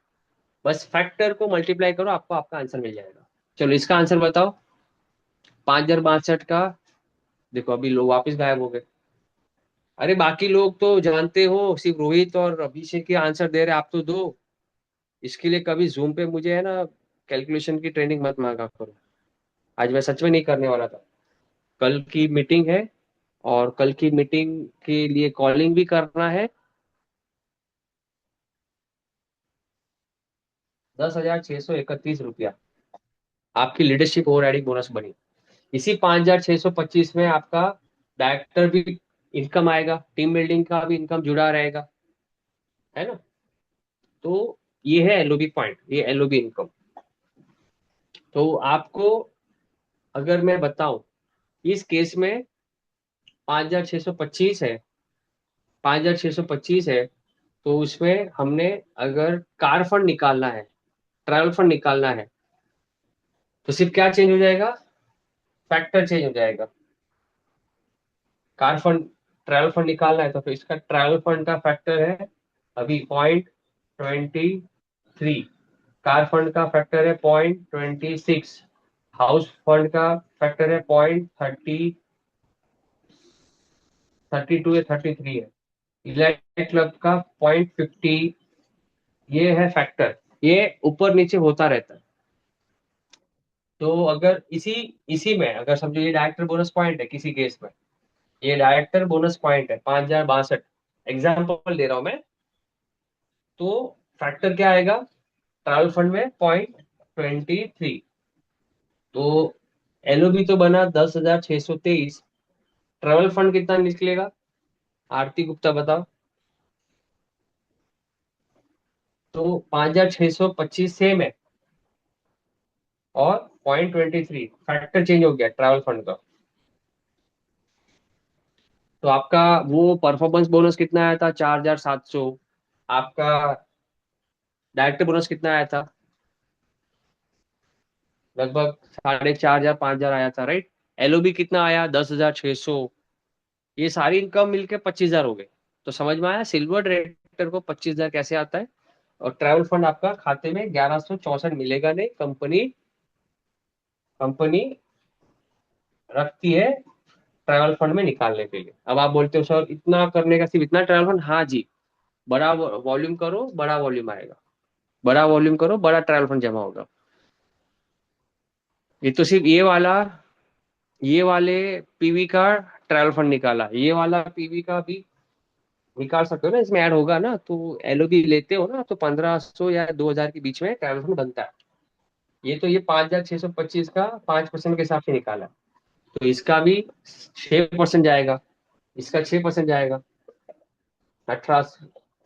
S1: बस फैक्टर को मल्टीप्लाई करो, आपको आपका आंसर मिल जाएगा। चलो इसका आंसर बताओ। 5,062 का, देखो अभी लोग वापस गायब हो गए। अरे बाकी लोग तो जानते हो, सिर्फ रोहित और अभिषेक के आंसर दे रहे, आप तो दो। इसके लिए कभी जूम पे मुझे है ना कैलकुलेशन की ट्रेनिंग मत मांगा करो। आज मैं सच में नहीं करने वाला था। कल की मीटिंग है और कल की मीटिंग के लिए कॉलिंग भी करना है। 10,631 रुपया आपकी लीडरशिप ओवर राइडिंग बोनस बनी। इसी 5,625 में आपका डायरेक्टर भी इनकम आएगा, टीम बिल्डिंग का भी इनकम जुड़ा रहेगा, है ना। तो ये है एलओबी पॉइंट, ये एलओबी इनकम। तो आपको अगर मैं बताऊं, इस केस में 5,625 है, 5,625 है। तो उसमें हमने अगर कार फंड निकालना है, ट्रैवल फंड निकालना है, तो सिर्फ क्या चेंज हो जाएगा? फैक्टर चेंज हो जाएगा। कार फंड, ट्रैवल फंड निकालना है तो फिर इसका ट्रैवल फंड का फैक्टर है अभी 0.23। कार फंड का फैक्टर है 0.26। हाउस फंड का फैक्टर है 0.32 या 33 है। इलेक्ट्रिक क्लब का 0.50। ये है फैक्टर, ये ऊपर नीचे होता रहता है। तो अगर इसी इसी में अगर समझो ये डायरेक्टर बोनस पॉइंट है किसी केस में, ये डायरेक्टर बोनस पॉइंट है 5,062, एग्जाम्पल दे रहा हूं मैं। तो फैक्टर क्या आएगा ट्रैवल फंड में? 0.23। तो एलओबी तो बना 10,623, ट्रैवल फंड कितना निकलेगा? आरती गुप्ता बताओ। तो 5,625 सेम है और 0.23 फैक्टर चेंज हो गया ट्रैवल फंड का। तो आपका वो परफॉर्मेंस बोनस कितना आया था? 4,700 आपका। डायरेक्टर बोनस कितना आया था? लगभग 4,500 5,000 आया था, राइट? एलओबी कितना आया? 10,600। ये सारी इनकम मिलके 25,000 हो गए। तो समझ में आया सिल्वर डायरेक्टर को 25,000 कैसे आता है? और ट्रैवल फंड आपका खाते में 1164 मिलेगा नहीं, कंपनी कंपनी रखती है ट्रैवल फंड में निकालने के लिए। अब आप बोलते हो सर इतना करने का सिर्फ इतना ट्रैवल फंड? हाँ जी, बड़ा वॉल्यूम करो बड़ा वॉल्यूम आएगा, बड़ा वॉल्यूम करो बड़ा ट्रैवल फंड जमा होगा। ये तो सिर्फ ये वाले पीवी का ट्रैवल फंड निकाला, ये वाला पीवी का भी निकाल सकते हो ना, इसमें ऐड होगा ना। तो एलओबी लेते हो ना तो 1,500 या 2,000 के बीच में ट्रैवल फंड बनता है। ये तो ये 5,625 का 5% के हिसाब से निकाला, तो इसका भी 6% जाएगा, इसका 6% जाएगा। 18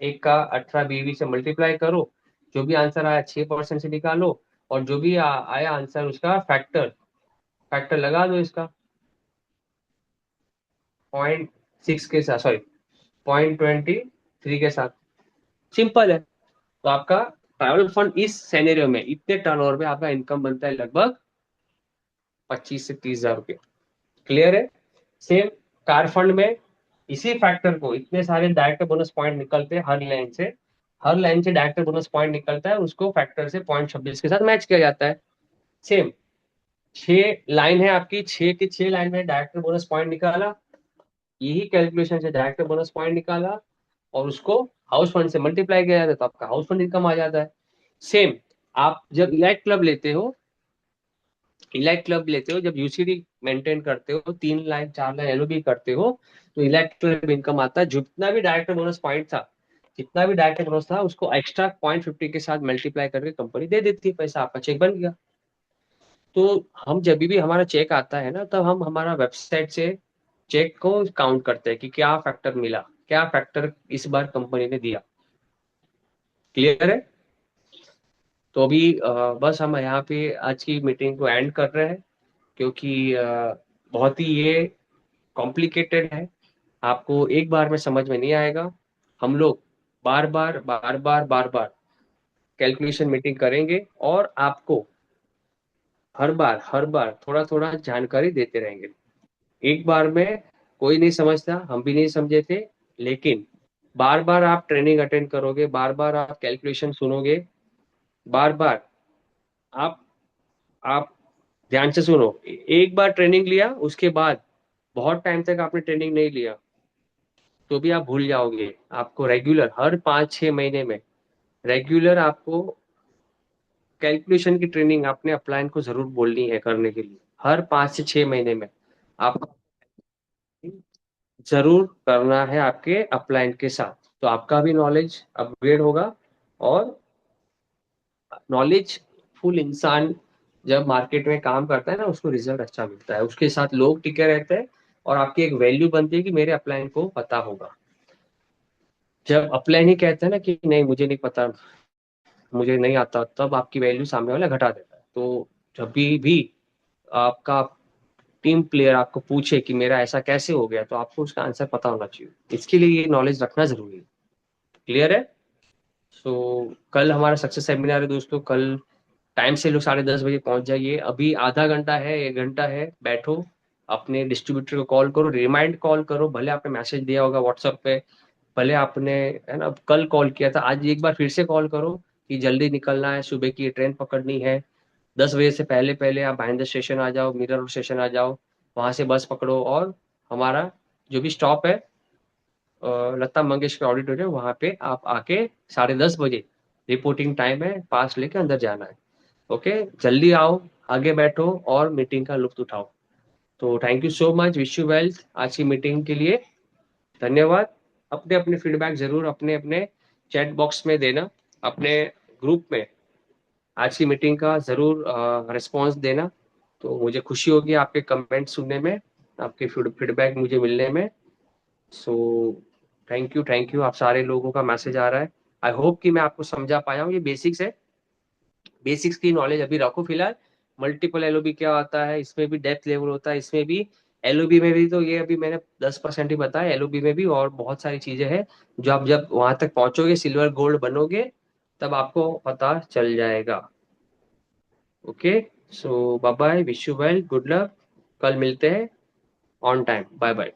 S1: एक का 18 बीवी से मल्टीप्लाई करो, जो भी आंसर आया 6% से निकालो, और जो भी आया आंसर उसका फैक्टर फैक्टर लगा दो इसका 0.6 के साथ, सॉरी 0.23 के साथ। सिंपल है। तो आपका ट्रैवल फंड इस सेनेरियो में इतने टर्नओवर में आपका इनकम बनता है लगभग 25 से 30 हजार रुपये। क्लियर है? सेम कार फंड में इसी फैक्टर को इतने सारे डायरेक्टर बोनस पॉइंट निकलते हैं हर लाइन से डायरेक्टर बोनस पॉइंट निकलता है, उसको फैक्टर से 0.26 के साथ मैच किया जाता है। सेम 6 लाइन है आपकी, 6 की 6 लाइन में डायरेक्टर बोनस पॉइंट निकाला, यही कैलकुलेशन से डायरेक्टर बोनस पॉइंट निकाला, और उसको हाउस फंड से मल्टीप्लाई किया जाता है, तो आपका हाउस फंड इनकम आ जाता है। सेम आप जब इलाइट क्लब लेते हो, जब यूसीडी मेंटेन करते हो, 3 लाइन 4 लाइन एलओबी करते हो, तो इलाइट क्लब इनकम आता है। जितना भी डायरेक्टर बोनस पॉइंट था, जितना भी डायरेक्टर बोनस था, उसको एक्स्ट्रा 0.50 के साथ मल्टीप्लाई करके कंपनी दे देती है, पैसा आपका चेक बन गया। तो हम जब भी हमारा चेक आता है ना, तब हम हमारा वेबसाइट से चेक को काउंट करते हैं कि क्या फैक्टर मिला, क्या फैक्टर इस बार कंपनी ने दिया। क्लियर है? तो अभी बस हम यहाँ पे आज की मीटिंग को एंड कर रहे हैं, क्योंकि बहुत ही ये कॉम्प्लिकेटेड है, आपको एक बार में समझ में नहीं आएगा। हम लोग बार बार कैलकुलेशन मीटिंग करेंगे, और आपको हर बार थोड़ा थोड़ा जानकारी देते रहेंगे। एक बार में कोई नहीं समझता, हम भी नहीं समझे थे, लेकिन बार बार आप ट्रेनिंग अटेंड करोगे, बार बार आप कैलकुलेशन सुनोगे, बार बार आप आप ध्यान से सुनो। एक बार ट्रेनिंग लिया, उसके बाद बहुत टाइम तक आपने ट्रेनिंग नहीं लिया, तो भी आप भूल जाओगे। आपको रेगुलर हर 5-6 महीने में रेगुलर आपको कैलकुलेशन की ट्रेनिंग अपने अपलाइन को जरूर बोलनी है करने के लिए। हर 5 से 6 महीने में आप जरूर करना है आपके अपलाइन के साथ, तो आपका भी नॉलेज अपग्रेड होगा। और नॉलेज फुल इंसान जब मार्केट में काम करता है ना, उसको रिजल्ट अच्छा मिलता है, उसके साथ लोग टिके रहते हैं, और आपकी एक वैल्यू बनती है कि मेरे अपलाइन को पता होगा। जब अपलाइन ही कहते हैं ना कि नहीं मुझे नहीं पता, मुझे नहीं आता, तब आपकी वैल्यू सामने वाला घटा देता है। तो जब भी आपका टीम प्लेयर आपको पूछे कि मेरा ऐसा कैसे हो गया, तो आपको उसका आंसर पता होना चाहिए। इसके लिए ये नॉलेज रखना जरूरी है। क्लियर है? सो कल हमारा सक्सेस सेमिनार है दोस्तों। कल टाइम से लोग 10:30 बजे पहुंच जाइए। अभी आधा घंटा है, 1 घंटा है, बैठो, अपने डिस्ट्रीब्यूटर को कॉल करो, रिमाइंड कॉल करो, भले आपने मैसेज दिया होगा व्हाट्सएप पे, भले आपने है ना कल कॉल किया था, आज एक बार फिर से कॉल करो कि जल्दी निकलना है, सुबह की ट्रेन पकड़नी है। 10 बजे से पहले पहले आप भाईंदर स्टेशन आ जाओ, मीरा रोड स्टेशन आ जाओ, वहां से बस पकड़ो, और हमारा जो भी स्टॉप है लता मंगेशकर ऑडिटोरियम, वहां पे आप आके 10:30 बजे रिपोर्टिंग टाइम है, पास लेके अंदर जाना है। ओके, जल्दी आओ, आगे बैठो और मीटिंग का लुत्फ उठाओ। तो thank you so much, wish you wealth आज की मीटिंग के लिए। धन्यवाद। अपने अपने फीडबैक जरूर अपने अपने चैट बॉक्स में देना, अपने ग्रुप में आज की मीटिंग का जरूर रिस्पॉन्स देना। तो मुझे खुशी होगी आपके कमेंट सुनने में, आपके फीडबैक मुझे मिलने में। सो थैंक यू, आप सारे लोगों का मैसेज आ रहा है। आई होप कि मैं आपको समझा पाया हूँ। ये बेसिक्स है, बेसिक्स की नॉलेज अभी रखो फिलहाल। मल्टीपल एलओबी क्या होता है, इसमें भी डेप्थ लेवल होता है, इसमें भी एलओबी में भी, तो ये अभी मैंने 10% ही बताया, एलओबी में भी और बहुत सारी चीजें हैं जो आप जब वहां तक पहुंचोगे, सिल्वर गोल्ड बनोगे, तब आपको पता चल जाएगा। Okay, so bye bye, wish you well, good luck, कल मिलते हैं ऑन टाइम, बाय बाय।